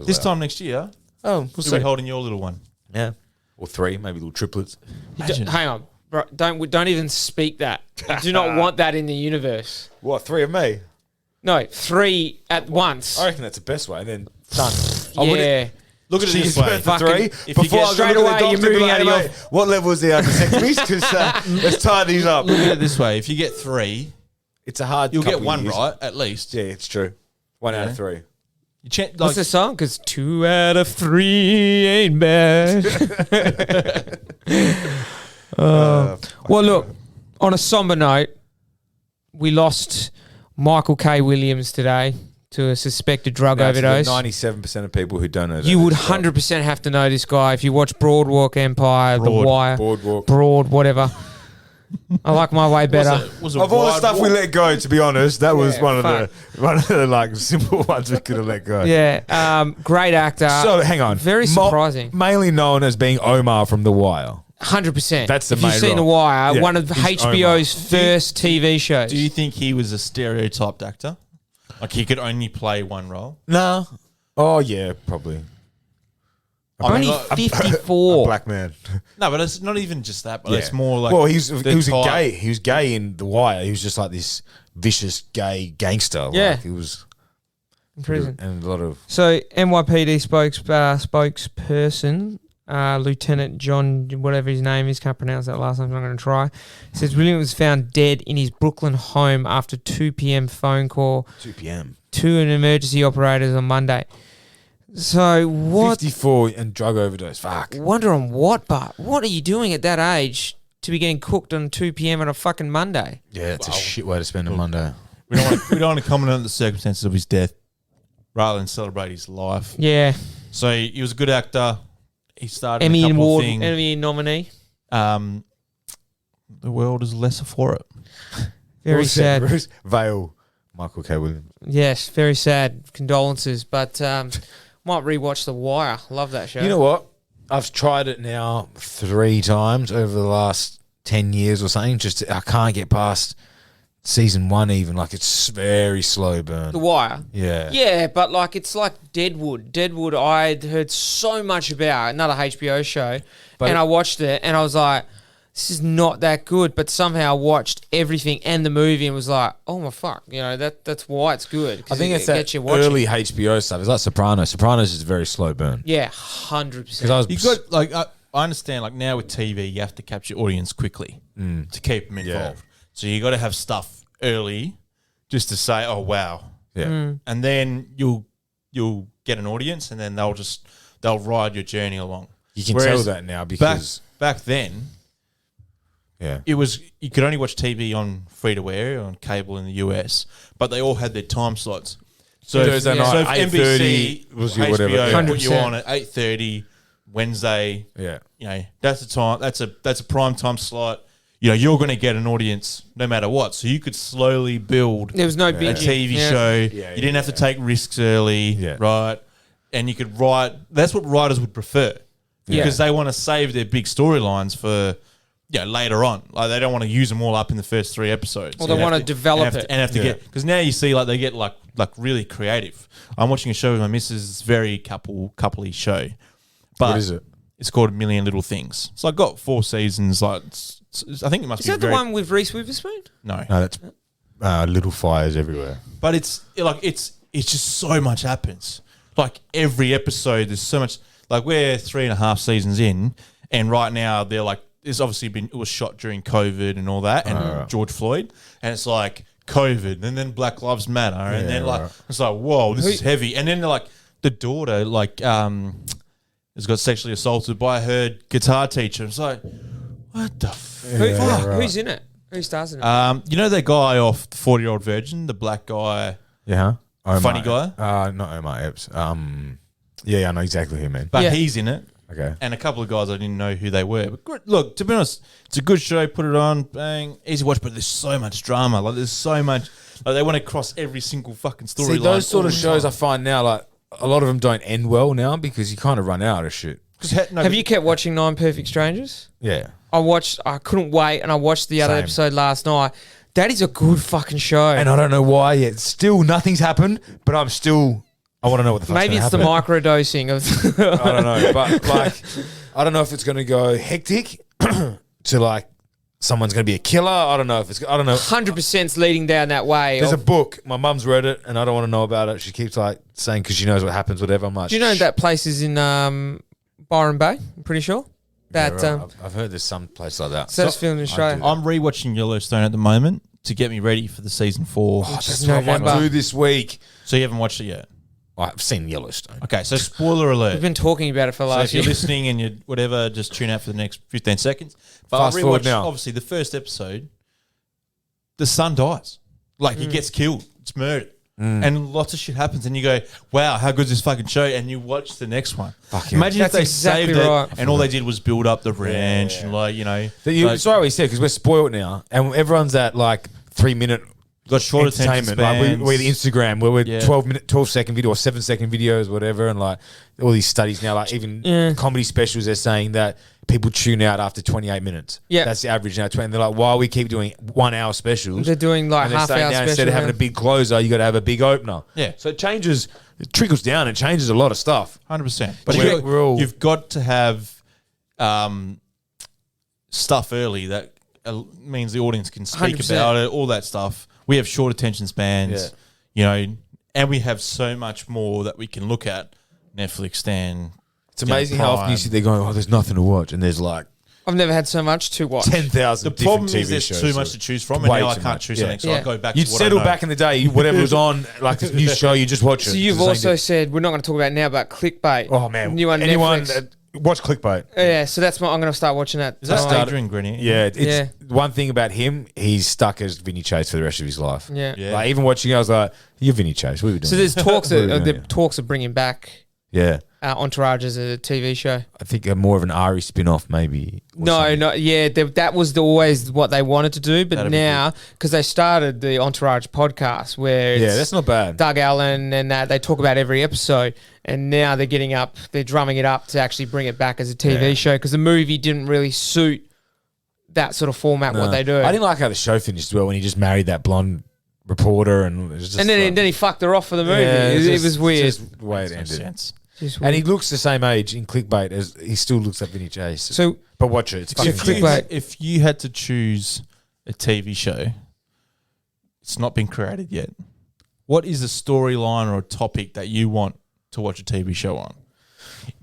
[SPEAKER 3] this time next year,
[SPEAKER 4] oh,
[SPEAKER 3] we'll
[SPEAKER 4] we'll
[SPEAKER 3] be holding your little one.
[SPEAKER 4] Yeah, or 3, maybe little triplets.
[SPEAKER 3] Imagine.
[SPEAKER 2] Hang on. Bro, don't even speak that. I do not want that in the universe.
[SPEAKER 4] What? 3 of me?
[SPEAKER 2] No, 3 at once.
[SPEAKER 4] I reckon that's the best way. And then done.
[SPEAKER 2] Yeah.
[SPEAKER 3] Look at it this
[SPEAKER 4] She's
[SPEAKER 3] way.
[SPEAKER 4] birth for
[SPEAKER 2] Fucking-
[SPEAKER 4] 3.
[SPEAKER 3] if you
[SPEAKER 4] Before
[SPEAKER 3] get
[SPEAKER 4] I go
[SPEAKER 2] straight
[SPEAKER 4] look at
[SPEAKER 2] away,
[SPEAKER 4] the
[SPEAKER 2] you're
[SPEAKER 4] doctor,
[SPEAKER 2] moving
[SPEAKER 4] be
[SPEAKER 2] out of
[SPEAKER 4] like,
[SPEAKER 2] your-
[SPEAKER 4] "Mate, what level is the vasectomies? Because let's tie these up.
[SPEAKER 3] Look at it this way. If you get 3,
[SPEAKER 4] It's a hard.
[SPEAKER 3] you'll get
[SPEAKER 4] couple
[SPEAKER 3] 1
[SPEAKER 4] years.
[SPEAKER 3] right at least.
[SPEAKER 4] Yeah, it's true. 1 out of 3.
[SPEAKER 3] You like,
[SPEAKER 2] What's the song? Because 2 out of 3 ain't bad. Well, look, on a somber note, we lost Michael K. Williams today to a suspected drug overdose.
[SPEAKER 4] 97% of people who don't know that.
[SPEAKER 2] You would 100% have to know this guy if you watch Broadwalk Empire, The Wire,
[SPEAKER 4] Boardwalk.
[SPEAKER 2] Broad, whatever. I like my way better.
[SPEAKER 3] was a
[SPEAKER 4] Of all the
[SPEAKER 3] wide
[SPEAKER 4] stuff we
[SPEAKER 3] walk.
[SPEAKER 4] let go, to be honest, that was
[SPEAKER 2] Yeah,
[SPEAKER 4] one of the like simple ones we could have let go.
[SPEAKER 2] Yeah, great actor.
[SPEAKER 4] So hang on,
[SPEAKER 2] Very surprising.
[SPEAKER 4] Mainly known as being Omar from The Wire.
[SPEAKER 2] 100%.
[SPEAKER 4] That's the
[SPEAKER 2] if you've
[SPEAKER 4] main
[SPEAKER 2] seen
[SPEAKER 4] role.
[SPEAKER 2] The Wire,
[SPEAKER 4] Yeah,
[SPEAKER 2] one of
[SPEAKER 4] he's
[SPEAKER 2] HBO's first TV shows.
[SPEAKER 3] Do you think he was a stereotyped actor? Like he could only play one role?
[SPEAKER 4] No. Oh yeah, probably.
[SPEAKER 2] Only
[SPEAKER 3] like,
[SPEAKER 2] 54.
[SPEAKER 4] Black man.
[SPEAKER 3] no, but it's not even just that. But
[SPEAKER 4] Yeah.
[SPEAKER 3] it's more like
[SPEAKER 4] Well, he was
[SPEAKER 3] type.
[SPEAKER 4] gay. He was gay in The Wire. He was just like this vicious gay gangster.
[SPEAKER 2] Yeah.
[SPEAKER 4] Like, he was
[SPEAKER 2] in prison.
[SPEAKER 4] and a lot of
[SPEAKER 2] So NYPD spokesperson, Lieutenant John, whatever his name is, can't pronounce that last name, I'm not going to try, says William was found dead in his Brooklyn home after 2 p.m. phone call
[SPEAKER 4] 2 p.m.
[SPEAKER 2] to an emergency operators on Monday. So what?
[SPEAKER 4] 54 and drug overdose. Fuck.
[SPEAKER 2] Wonder on what, but what are you doing at that age to be getting cooked on 2 p.m. on a fucking Monday?
[SPEAKER 4] Yeah, it's a shit way to spend a Monday.
[SPEAKER 3] we don't want to comment on the circumstances of his death rather than celebrate his life.
[SPEAKER 2] Yeah.
[SPEAKER 3] So he was a good actor. He started
[SPEAKER 2] Emmy
[SPEAKER 3] a couple
[SPEAKER 2] Award,
[SPEAKER 3] of things.
[SPEAKER 2] Emmy nominee.
[SPEAKER 3] The world is lesser for it.
[SPEAKER 2] Very
[SPEAKER 4] What was that,
[SPEAKER 2] sad.
[SPEAKER 4] Bruce? Vale. Michael K. Williams.
[SPEAKER 2] Yes, very sad. Condolences, but might rewatch The Wire. Love that show.
[SPEAKER 4] You know what? I've tried it now 3 times over the last 10 years or something. Just I can't get past season 1 even. Like, it's very slow burn.
[SPEAKER 2] The Wire.
[SPEAKER 4] Yeah.
[SPEAKER 2] Yeah, but like it's like Deadwood. Deadwood, I'd heard so much about, another HBO show,
[SPEAKER 4] But
[SPEAKER 2] and I watched it, and I was like, this is not that good. But somehow I watched everything and the movie and was like, oh my fuck, that's why it's good.
[SPEAKER 4] I
[SPEAKER 2] 'cause
[SPEAKER 4] think
[SPEAKER 2] it
[SPEAKER 4] it's that
[SPEAKER 2] gets you watching.
[SPEAKER 4] early HBO stuff. It's like Sopranos. Sopranos is very slow burn.
[SPEAKER 2] Yeah, 100%.
[SPEAKER 4] Because I was
[SPEAKER 3] You got like I understand like now with TV you have to capture audience quickly to keep them involved. So you got to have stuff early just to say, oh wow,
[SPEAKER 4] yeah.
[SPEAKER 3] and then you'll get an audience and then they'll ride your journey along.
[SPEAKER 4] You can
[SPEAKER 3] Whereas
[SPEAKER 4] tell that now because
[SPEAKER 3] back then
[SPEAKER 4] yeah.
[SPEAKER 3] it was you could only watch TV on free to air on cable in the US, but they all had their time slots. So
[SPEAKER 4] Thursday
[SPEAKER 3] if,
[SPEAKER 4] night,
[SPEAKER 3] so if
[SPEAKER 4] 8:30
[SPEAKER 3] NBC
[SPEAKER 4] was your
[SPEAKER 3] HBO
[SPEAKER 4] whatever.
[SPEAKER 3] put you
[SPEAKER 2] 100%.
[SPEAKER 3] on at 8:30 Wednesday,
[SPEAKER 4] Yeah.
[SPEAKER 3] you know that's a time. That's a prime time slot. You know you're going to get an audience no matter what. So you could slowly build
[SPEAKER 2] there was no
[SPEAKER 3] a
[SPEAKER 2] binging.
[SPEAKER 3] TV
[SPEAKER 2] Yeah.
[SPEAKER 3] show. You didn't have to take risks early,
[SPEAKER 4] Yeah.
[SPEAKER 3] right? And you could write. That's what writers would prefer because they want to save their big storylines for later on. Like they don't want to use them all up in the first 3 episodes.
[SPEAKER 2] Or they want to develop it.
[SPEAKER 3] and have to get because now you see like they get like really creative. I'm watching a show with my missus. It's a very coupley show. But
[SPEAKER 4] What is it?
[SPEAKER 3] It's called A Million Little Things. So I got 4 seasons. Like I think it must
[SPEAKER 2] Is
[SPEAKER 3] be
[SPEAKER 2] that the one with Reese Witherspoon?
[SPEAKER 3] No,
[SPEAKER 4] No, that's little fires everywhere.
[SPEAKER 3] but it's just so much happens. Like every episode, there's so much. Like we're 3.5 seasons in, and right now they're like, it's obviously it was shot during COVID and all that, and George Floyd, and it's like COVID, and then Black Lives Matter, and then like it's like whoa, this is heavy, and then they're like the daughter has got sexually assaulted by her guitar teacher. It's like what the fuck?
[SPEAKER 2] Who's in it? Who stars in it?
[SPEAKER 3] You know that guy off the 40-Year-Old Virgin, the black guy.
[SPEAKER 4] Yeah. Omar.
[SPEAKER 3] Funny guy?
[SPEAKER 4] Not Omar Epps. Yeah, I know exactly who you mean.
[SPEAKER 3] But
[SPEAKER 2] Yeah.
[SPEAKER 3] he's in it.
[SPEAKER 4] Okay.
[SPEAKER 3] And a couple of guys I didn't know who they were. But good, look, to be honest, it's a good show. Put it on, bang, easy watch. But there's so much drama. Like there's so much. Like they want to cross every single fucking storyline.
[SPEAKER 4] See, those sort of
[SPEAKER 3] all the
[SPEAKER 4] shows I
[SPEAKER 3] time.
[SPEAKER 4] find now, like a lot of them don't end well now because you kind of run out of shit.
[SPEAKER 2] Have you kept watching Nine Perfect Strangers?
[SPEAKER 4] Yeah.
[SPEAKER 2] I couldn't wait, and I watched the other
[SPEAKER 4] Same.
[SPEAKER 2] episode last night. That is a good fucking show.
[SPEAKER 4] And I don't know why yet. Still, nothing's happened, but I want to know what the fuck's
[SPEAKER 2] Maybe
[SPEAKER 4] gonna
[SPEAKER 2] it's the
[SPEAKER 4] happen.
[SPEAKER 2] microdosing of.
[SPEAKER 4] I don't know, but like, I don't know if it's going to go hectic to like someone's going to be a killer. I don't know if it's. I don't know.
[SPEAKER 2] 100%'s leading down that way.
[SPEAKER 4] There's a book. My mum's read it, and I don't want to know about it. She keeps like saying because she knows what happens, whatever. I'm like,
[SPEAKER 2] Do you know that place is in Byron Bay? I'm pretty sure.
[SPEAKER 4] Yeah,
[SPEAKER 2] That
[SPEAKER 4] right. I've heard there's some place like that.
[SPEAKER 2] so that's filmed in Australia.
[SPEAKER 3] I'm rewatching Yellowstone at the moment to get me ready for the season 4.
[SPEAKER 4] That's what I might
[SPEAKER 2] November.
[SPEAKER 4] do this week.
[SPEAKER 3] So you haven't watched it yet?
[SPEAKER 4] I've seen Yellowstone.
[SPEAKER 3] Okay, so spoiler alert.
[SPEAKER 2] We've been talking about it for
[SPEAKER 3] So
[SPEAKER 2] last
[SPEAKER 3] if you're
[SPEAKER 2] year.
[SPEAKER 3] listening and you whatever, just tune out for the next 15 seconds. But
[SPEAKER 4] Fast
[SPEAKER 3] I
[SPEAKER 4] forward
[SPEAKER 3] rewatched,
[SPEAKER 4] now.
[SPEAKER 3] obviously, the first episode, the son dies. Like, he gets killed. It's murdered. And lots of shit happens. And you go, wow, how good's this fucking show? And you watch the next one.
[SPEAKER 4] Fuck yeah.
[SPEAKER 3] Imagine
[SPEAKER 2] That's
[SPEAKER 3] if they
[SPEAKER 2] exactly
[SPEAKER 3] saved
[SPEAKER 2] right.
[SPEAKER 3] it and all they did was build up the ranch and, like, you know. Like,
[SPEAKER 4] Sorry what you said, because we're spoiled now, and everyone's at like 3-minute
[SPEAKER 3] got short attention
[SPEAKER 4] entertainment. Like
[SPEAKER 3] spans.
[SPEAKER 4] we're the Instagram, where we're
[SPEAKER 3] Yeah.
[SPEAKER 4] 12-second video or 7-second videos, whatever, and like all these studies now, like even comedy specials, they're saying that people tune out after 28 minutes.
[SPEAKER 2] Yeah.
[SPEAKER 4] That's the average now. And they're like, why we keep doing 1 hour specials?
[SPEAKER 2] They're doing like
[SPEAKER 4] And they're
[SPEAKER 2] half
[SPEAKER 4] saying
[SPEAKER 2] hour
[SPEAKER 4] now
[SPEAKER 2] special.
[SPEAKER 4] instead of having
[SPEAKER 2] now.
[SPEAKER 4] a big closer, you got to have a big opener.
[SPEAKER 3] Yeah.
[SPEAKER 4] So it changes it trickles down and changes a lot of stuff.
[SPEAKER 3] 100%. But
[SPEAKER 4] We're all-
[SPEAKER 3] you've got to have stuff early that means the audience can speak
[SPEAKER 2] 100%.
[SPEAKER 3] about it, all that stuff. We have short attention spans, and we have so much more that we can look at. Netflix, Stan.
[SPEAKER 4] It's amazing how often you see they're going, oh, there's nothing to watch. And there's like
[SPEAKER 2] I've never had so much to watch.
[SPEAKER 4] 10,000
[SPEAKER 3] The problem
[SPEAKER 4] different
[SPEAKER 3] is
[SPEAKER 4] TV
[SPEAKER 3] there's
[SPEAKER 4] shows.
[SPEAKER 3] too much to choose from, and
[SPEAKER 4] Way
[SPEAKER 3] now I
[SPEAKER 4] too
[SPEAKER 3] can't
[SPEAKER 4] much.
[SPEAKER 3] choose
[SPEAKER 4] Yeah.
[SPEAKER 3] something, so
[SPEAKER 2] Yeah.
[SPEAKER 3] I go back
[SPEAKER 4] You'd
[SPEAKER 3] to what I
[SPEAKER 4] settle
[SPEAKER 3] know.
[SPEAKER 4] back in the day, whatever was on, like this new show, you just watch it.
[SPEAKER 2] So you've
[SPEAKER 4] It's the same
[SPEAKER 2] also
[SPEAKER 4] thing.
[SPEAKER 2] said we're not going to talk about it now about clickbait.
[SPEAKER 4] Oh, man.
[SPEAKER 2] New on
[SPEAKER 4] Anyone
[SPEAKER 2] Netflix.
[SPEAKER 4] watch Clickbait.
[SPEAKER 2] Yeah, so that's I'm going to start watching that.
[SPEAKER 3] Is that
[SPEAKER 2] tonight.
[SPEAKER 3] Adrian Grenier?
[SPEAKER 4] Yeah, it's
[SPEAKER 2] Yeah.
[SPEAKER 4] one thing about him, he's stuck as Vinny Chase for the rest of his life.
[SPEAKER 2] Yeah.
[SPEAKER 3] Yeah.
[SPEAKER 4] Like, even watching it, I was like, you're Vinny Chase. What are we doing?
[SPEAKER 2] So there's talks
[SPEAKER 4] What are we
[SPEAKER 2] of,
[SPEAKER 4] doing
[SPEAKER 2] the
[SPEAKER 4] here?
[SPEAKER 2] talks of bringing back
[SPEAKER 4] Yeah.
[SPEAKER 2] Entourage as a TV show.
[SPEAKER 4] I think more of an Ari spin-off, maybe. or
[SPEAKER 2] No,
[SPEAKER 4] something.
[SPEAKER 2] no, yeah, that was always what they wanted to do, but
[SPEAKER 3] That'd be
[SPEAKER 2] now because they started the Entourage podcast where it's
[SPEAKER 4] Yeah, that's not bad.
[SPEAKER 2] Doug Allen and they talk about every episode, and now they're drumming it up to actually bring it back as a TV
[SPEAKER 4] Yeah.
[SPEAKER 2] show because the movie didn't really suit that sort of format what they do.
[SPEAKER 4] I didn't like how the show finished as well when he just married that blonde reporter and it was just
[SPEAKER 2] and then,
[SPEAKER 4] like,
[SPEAKER 2] then he fucked her off for the movie.
[SPEAKER 4] Yeah,
[SPEAKER 2] it
[SPEAKER 4] just-
[SPEAKER 2] was weird.
[SPEAKER 4] just the way it
[SPEAKER 3] Makes no
[SPEAKER 4] ended.
[SPEAKER 3] sense.
[SPEAKER 2] Just
[SPEAKER 4] And he
[SPEAKER 2] weird.
[SPEAKER 4] looks the same age in Clickbait as he still looks like Vinny Chase.
[SPEAKER 2] So
[SPEAKER 4] but watch it. It's fucking
[SPEAKER 2] If Clickbait-
[SPEAKER 3] If you had to choose a TV show, it's not been created yet. What is a storyline or a topic that you want to watch a TV show on?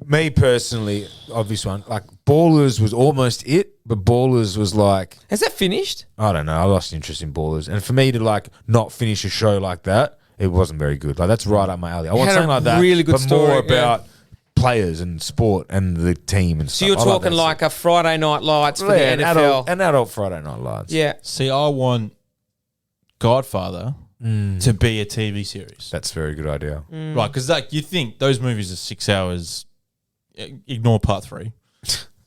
[SPEAKER 4] Me personally, obvious one, like Ballers was almost it, but Ballers was like,
[SPEAKER 2] has that finished?
[SPEAKER 4] I don't know, I lost interest in Ballers. And for me to like not finish a show like that, it wasn't very good. Like that's right up my alley. I want
[SPEAKER 2] had a
[SPEAKER 4] something like that,
[SPEAKER 2] really good
[SPEAKER 4] but more
[SPEAKER 2] story,
[SPEAKER 4] about players and sport and the team and
[SPEAKER 2] So
[SPEAKER 4] stuff.
[SPEAKER 2] you're
[SPEAKER 4] I like
[SPEAKER 2] talking
[SPEAKER 4] that
[SPEAKER 2] like
[SPEAKER 4] stuff.
[SPEAKER 2] a Friday Night Lights for
[SPEAKER 4] Yeah,
[SPEAKER 2] the NFL.
[SPEAKER 4] an adult Friday Night Lights.
[SPEAKER 2] Yeah.
[SPEAKER 3] See, I want Godfather to be a TV series.
[SPEAKER 4] That's a very good idea.
[SPEAKER 3] Right, because like you think those movies are 6 hours, ignore part 3.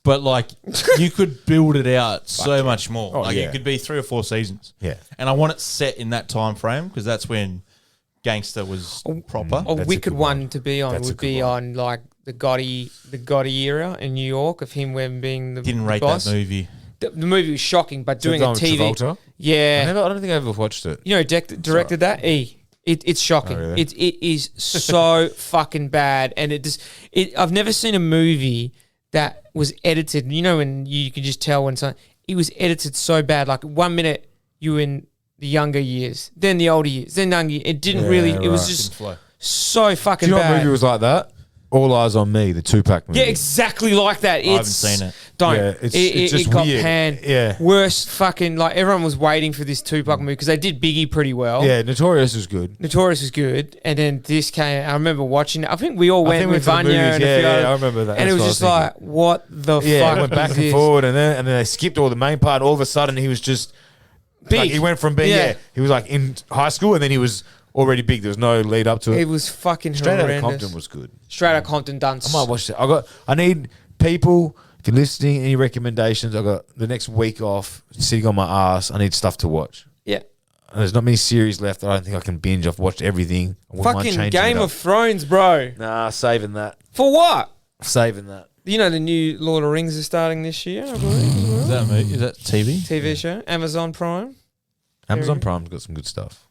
[SPEAKER 3] But like you could build it out so much more.
[SPEAKER 4] Oh,
[SPEAKER 3] like
[SPEAKER 4] yeah.
[SPEAKER 3] it could be 3 or 4 seasons.
[SPEAKER 4] Yeah.
[SPEAKER 3] And I want it set in that time frame because that's when Gangster was proper.
[SPEAKER 2] A
[SPEAKER 4] That's a
[SPEAKER 2] wicked
[SPEAKER 4] good
[SPEAKER 2] one
[SPEAKER 4] one.
[SPEAKER 2] to be on
[SPEAKER 4] That's a
[SPEAKER 2] would
[SPEAKER 4] good
[SPEAKER 2] be
[SPEAKER 4] one.
[SPEAKER 2] on like the Gotti era in New York of him when being the
[SPEAKER 3] Didn't
[SPEAKER 2] the
[SPEAKER 3] rate
[SPEAKER 2] boss.
[SPEAKER 3] that movie.
[SPEAKER 2] The movie was shocking, but doing a
[SPEAKER 4] Is it
[SPEAKER 2] TV,
[SPEAKER 4] the one with Travolta?
[SPEAKER 2] yeah,
[SPEAKER 4] I don't think I ever watched it.
[SPEAKER 2] you know, directed that. It's shocking.
[SPEAKER 4] Oh, really?
[SPEAKER 2] It is so fucking bad, and I've never seen a movie that was edited. You know, and you can just tell when something it was edited so bad. Like 1 minute you were in the younger years, then the older years, then younger. It didn't
[SPEAKER 4] Yeah,
[SPEAKER 2] really. It was
[SPEAKER 4] right.
[SPEAKER 2] just
[SPEAKER 3] Didn't flow.
[SPEAKER 2] so
[SPEAKER 4] Do
[SPEAKER 2] fucking
[SPEAKER 4] you know what
[SPEAKER 2] bad.
[SPEAKER 4] movie was like that? All Eyes on Me, the Tupac movie.
[SPEAKER 2] Yeah, exactly like that.
[SPEAKER 3] haven't seen it.
[SPEAKER 2] Don't.
[SPEAKER 4] Yeah, it's just
[SPEAKER 2] it got
[SPEAKER 4] weird.
[SPEAKER 2] panned.
[SPEAKER 4] Yeah.
[SPEAKER 2] Worst fucking, like, everyone was waiting for this Tupac movie because they did Biggie pretty well.
[SPEAKER 4] Yeah, Notorious was good.
[SPEAKER 2] Notorious was good. And then this came, I remember watching it. I think we all went with
[SPEAKER 4] to the
[SPEAKER 2] Vanya
[SPEAKER 4] movies.
[SPEAKER 2] and a few
[SPEAKER 4] Yeah,
[SPEAKER 2] others.
[SPEAKER 4] I remember that.
[SPEAKER 2] And it
[SPEAKER 4] That's
[SPEAKER 2] was
[SPEAKER 4] what I
[SPEAKER 2] just like, what the
[SPEAKER 4] yeah,
[SPEAKER 2] fuck
[SPEAKER 4] it went back
[SPEAKER 2] is
[SPEAKER 4] and
[SPEAKER 2] this?
[SPEAKER 4] forward, and then they skipped all the main part. All of a sudden, he was just
[SPEAKER 2] Big.
[SPEAKER 4] Like, he went from being he was like in high school, and then he was already big. There was no lead up to it.
[SPEAKER 2] It was fucking
[SPEAKER 4] Straight Outta
[SPEAKER 2] horrendous.
[SPEAKER 4] Compton was good.
[SPEAKER 2] Straight Outta Compton done.
[SPEAKER 4] I might watch it. I need people. If you're listening, any recommendations? I got the next week off, sitting on my ass. I need stuff to watch.
[SPEAKER 2] Yeah.
[SPEAKER 4] And there's not many series left that I don't think I can binge. I've watched everything. I wouldn't mind
[SPEAKER 2] Fucking
[SPEAKER 4] changing
[SPEAKER 2] Game
[SPEAKER 4] it up.
[SPEAKER 2] of Thrones, bro.
[SPEAKER 4] Nah, saving that.
[SPEAKER 2] For what?
[SPEAKER 4] Saving that.
[SPEAKER 2] You know the new Lord of the Rings is starting this year, I believe, as well.
[SPEAKER 3] Is that a movie? Is that TV?
[SPEAKER 2] TV show, Amazon Prime.
[SPEAKER 4] Amazon Prime's got some good stuff.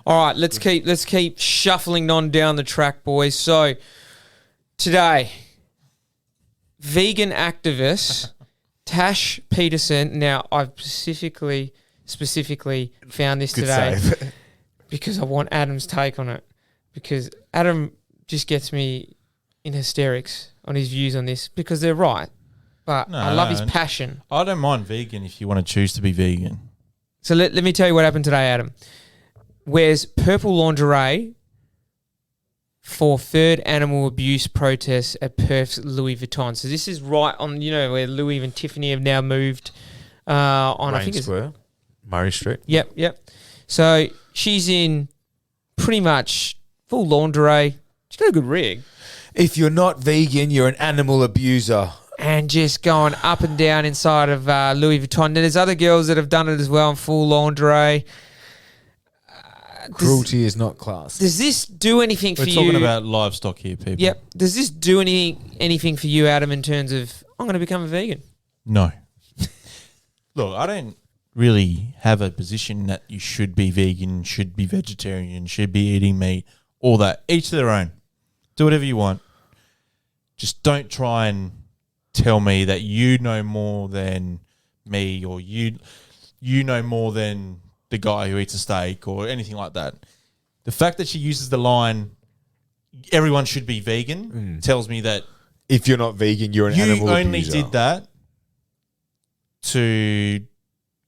[SPEAKER 2] All right, let's keep shuffling on down the track, boys. So today, vegan activist Tash Peterson. Now, I've specifically found this
[SPEAKER 4] Good
[SPEAKER 2] today
[SPEAKER 4] save.
[SPEAKER 2] because I want Adam's take on it. Because Adam just gets me in hysterics on his views on this because they're right. But
[SPEAKER 3] No,
[SPEAKER 2] I love his
[SPEAKER 3] no.
[SPEAKER 2] passion.
[SPEAKER 3] I don't mind vegan if you want to choose to be vegan.
[SPEAKER 2] So let me tell you what happened today, Adam. Wears purple lingerie for third animal abuse protests at Perth's Louis Vuitton. So this is right on, where Louis and Tiffany have now moved on. I
[SPEAKER 4] Rain
[SPEAKER 2] think it's
[SPEAKER 4] Square, Murray Street.
[SPEAKER 2] Yep. So she's in pretty much full lingerie. She's got a good rig.
[SPEAKER 4] If you're not vegan, you're an animal abuser.
[SPEAKER 2] And just going up and down inside of Louis Vuitton. And there's other girls that have done it as well in full lingerie.
[SPEAKER 4] Cruelty is not class.
[SPEAKER 2] Does this do anything
[SPEAKER 3] We're
[SPEAKER 2] for
[SPEAKER 3] talking
[SPEAKER 2] you?
[SPEAKER 3] about livestock here, people.
[SPEAKER 2] Yep. Does this do anything for you, Adam, in terms of I'm going to become a vegan?
[SPEAKER 3] No. Look, I don't really have a position that you should be vegan, should be vegetarian, should be eating meat. all that. Each to their own. Do whatever you want. Just don't try and tell me that you know more than me, or you know more than the guy who eats a steak, or anything like that. The fact that she uses the line, everyone should be vegan, tells me that
[SPEAKER 4] If you're not vegan, you're an animal
[SPEAKER 3] you only
[SPEAKER 4] abuser.
[SPEAKER 3] did that to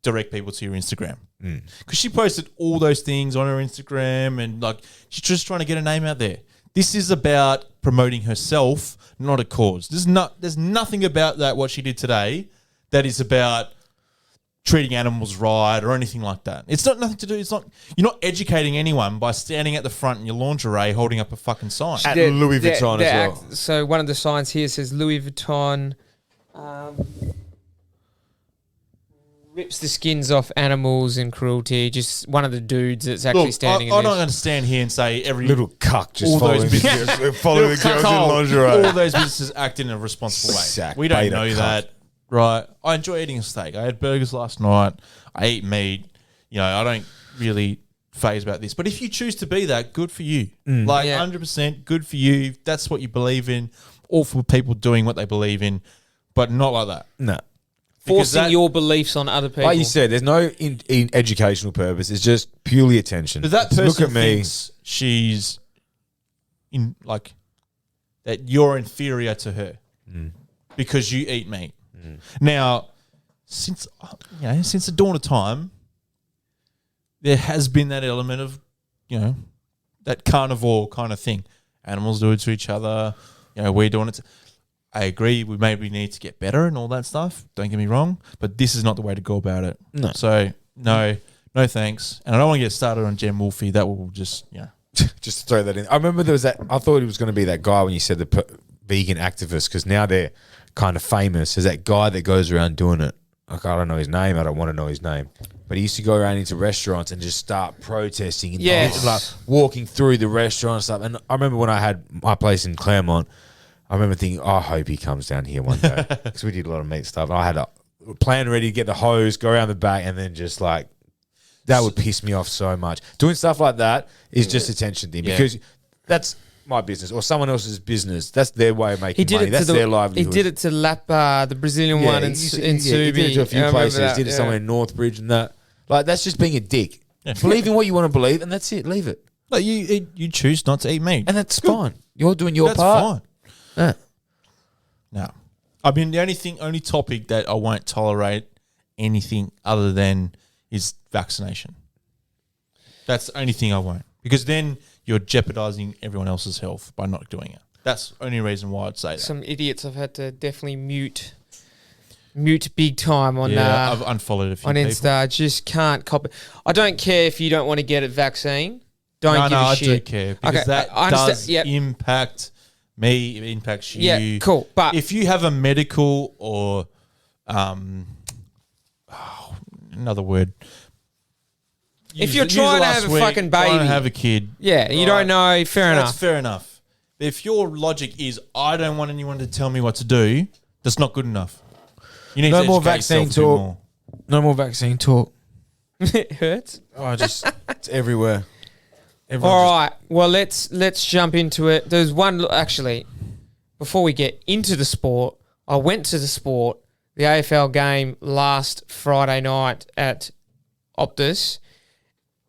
[SPEAKER 3] direct people to your Instagram. Because she posted all those things on her Instagram, and like she's just trying to get her name out there. This is about promoting herself, not a cause. There's nothing about that, what she did today, that is about treating animals right or anything like that. It's not nothing to do. It's not. You're not educating anyone by standing at the front in your lingerie holding up a fucking sign.
[SPEAKER 4] At Louis Vuitton as well.
[SPEAKER 2] So one of the signs here says Louis Vuitton rips the skins off animals and cruelty. Just one of the dudes that's actually
[SPEAKER 3] Look,
[SPEAKER 2] standing
[SPEAKER 3] I'm
[SPEAKER 2] in
[SPEAKER 3] not
[SPEAKER 2] this.
[SPEAKER 3] going to stand here and say every
[SPEAKER 4] Little cuck just
[SPEAKER 3] all
[SPEAKER 4] following,
[SPEAKER 3] those businesses,
[SPEAKER 4] following the girls in lingerie.
[SPEAKER 3] all those businesses act in a responsible way.
[SPEAKER 4] Sack
[SPEAKER 3] We don't
[SPEAKER 4] beta
[SPEAKER 3] know
[SPEAKER 4] cuck.
[SPEAKER 3] that, right? I enjoy eating a steak. I had burgers last night. I eat meat. You know, I don't really phase about this. But if you choose to be that, good for you. Like
[SPEAKER 2] Yeah.
[SPEAKER 3] 100% good for you. If that's what you believe in. All for people doing what they believe in, but not like that.
[SPEAKER 4] No.
[SPEAKER 3] Because
[SPEAKER 2] Forcing
[SPEAKER 3] that-
[SPEAKER 2] your beliefs on other people.
[SPEAKER 4] Like you said, there's no in educational purpose. It's just purely attention.
[SPEAKER 3] But that
[SPEAKER 4] Just
[SPEAKER 3] person
[SPEAKER 4] look at me.
[SPEAKER 3] thinks she's in like that you're inferior to her because you eat meat. Now, since the dawn of time, there has been that element of that carnivore kind of thing. Animals do it to each other. We're doing it. I agree. We maybe need to get better and all that stuff. Don't get me wrong, but this is not the way to go about it.
[SPEAKER 4] No.
[SPEAKER 3] So no thanks. And I don't want to get started on Jem Wolfie. That will just
[SPEAKER 4] Just to throw that in. I remember there was that. I thought he was going to be that guy when you said the vegan activist, because now they're kind of famous. There's that guy that goes around doing it. Like, I don't know his name. I don't want to know his name. But he used to go around into restaurants and just start protesting and
[SPEAKER 2] Yes.
[SPEAKER 4] like walking through the restaurant and stuff. And I remember when I had my place in Claremont, I remember thinking, I hope he comes down here one day, because we did a lot of meat stuff. And I had a plan ready to get the hose, go around the back, and then just like, that would piss me off so much. Doing stuff like that is just attention thing, because that's my business or someone else's business. That's their way of making money. That's their livelihood.
[SPEAKER 2] He did it to Lapa, the Brazilian one in Subi.
[SPEAKER 4] He did it to a few
[SPEAKER 2] I remember
[SPEAKER 4] places.
[SPEAKER 2] that,
[SPEAKER 4] He did it
[SPEAKER 2] yeah.
[SPEAKER 4] somewhere in Northbridge and that. Like, that's just being a dick. Believe in what you want to believe, and that's it. Leave it.
[SPEAKER 3] like you choose not to eat meat,
[SPEAKER 4] And that's fine. You're doing your
[SPEAKER 3] that's
[SPEAKER 4] part.
[SPEAKER 3] fine.
[SPEAKER 4] Yeah.
[SPEAKER 3] No, I mean the only topic that I won't tolerate anything other than is vaccination. That's the only thing I won't, because then you're jeopardizing everyone else's health by not doing it. That's the only reason why I'd say that.
[SPEAKER 2] Some idiots I've had to definitely mute big time on
[SPEAKER 3] I've unfollowed a few
[SPEAKER 2] on
[SPEAKER 3] people.
[SPEAKER 2] Insta. Just can't copy. I don't care if you don't want to get a vaccine. Don't
[SPEAKER 3] No,
[SPEAKER 2] give
[SPEAKER 3] no,
[SPEAKER 2] a
[SPEAKER 3] I
[SPEAKER 2] shit.
[SPEAKER 3] do care, because
[SPEAKER 2] Okay,
[SPEAKER 3] that
[SPEAKER 2] I understand.
[SPEAKER 3] does
[SPEAKER 2] Yep.
[SPEAKER 3] impact me. It impacts you.
[SPEAKER 2] Yeah, cool. But
[SPEAKER 3] if you have a medical or another word.
[SPEAKER 2] If you're trying to have a fucking
[SPEAKER 3] trying to
[SPEAKER 2] baby.
[SPEAKER 3] have a kid.
[SPEAKER 2] yeah, you don't know. Fair
[SPEAKER 3] That's
[SPEAKER 2] enough.
[SPEAKER 3] fair enough. If your logic is, I don't want anyone to tell me what to do, that's not good enough. You need
[SPEAKER 4] No
[SPEAKER 3] to
[SPEAKER 4] more
[SPEAKER 3] educate
[SPEAKER 4] vaccine
[SPEAKER 3] yourself a bit
[SPEAKER 4] talk.
[SPEAKER 3] more.
[SPEAKER 4] No more vaccine talk.
[SPEAKER 2] It hurts.
[SPEAKER 4] Oh, it's everywhere.
[SPEAKER 2] All right. Well, let's jump into it. There's one actually. Before we get into the sport, I went to the sport, the AFL game last Friday night at Optus,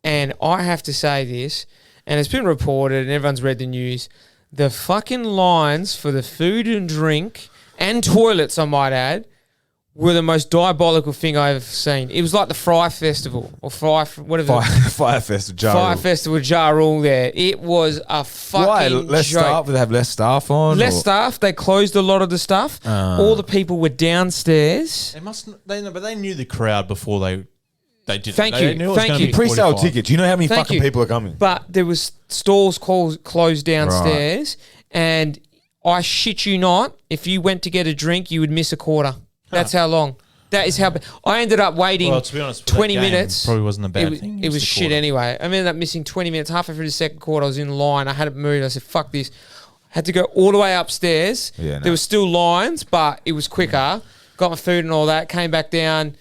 [SPEAKER 2] and I have to say this, and it's been reported, and everyone's read the news. The fucking lines for the food and drink and toilets, I might add, were the most diabolical thing I've ever seen. It was like the Fry Festival or whatever.
[SPEAKER 4] Fire Fest of
[SPEAKER 2] Fire Festival Ja Rule there. It was a fucking
[SPEAKER 4] Why? Less
[SPEAKER 2] joke.
[SPEAKER 4] staff? Would they have less staff on?
[SPEAKER 2] Less
[SPEAKER 4] or-
[SPEAKER 2] staff. They closed a lot of the stuff. All the people were downstairs.
[SPEAKER 3] They must. But they knew the crowd before they did.
[SPEAKER 2] Thank
[SPEAKER 3] They
[SPEAKER 2] you,
[SPEAKER 3] knew it was
[SPEAKER 2] thank
[SPEAKER 3] gonna
[SPEAKER 2] you.
[SPEAKER 3] be
[SPEAKER 4] Pre-sale
[SPEAKER 3] 45.
[SPEAKER 4] tickets. You know how many
[SPEAKER 2] Thank
[SPEAKER 4] fucking
[SPEAKER 2] you.
[SPEAKER 4] people are coming?
[SPEAKER 2] But there was stalls closed downstairs, and I shit you not, if you went to get a drink, you would miss a quarter. That's how long. That is how. I ended up waiting.
[SPEAKER 3] Well, to be honest, for that
[SPEAKER 2] 20
[SPEAKER 3] game,
[SPEAKER 2] minutes.
[SPEAKER 3] probably wasn't a bad
[SPEAKER 2] it was,
[SPEAKER 3] thing.
[SPEAKER 2] It was
[SPEAKER 3] the
[SPEAKER 2] shit
[SPEAKER 3] quarter.
[SPEAKER 2] anyway. I ended up missing 20 minutes. Halfway through the second quarter, I was in line. I hadn't moved. I said, fuck this. Had to go all the way upstairs.
[SPEAKER 4] Yeah, no.
[SPEAKER 2] There were still lines, but it was quicker. Got my food and all that. Came back down.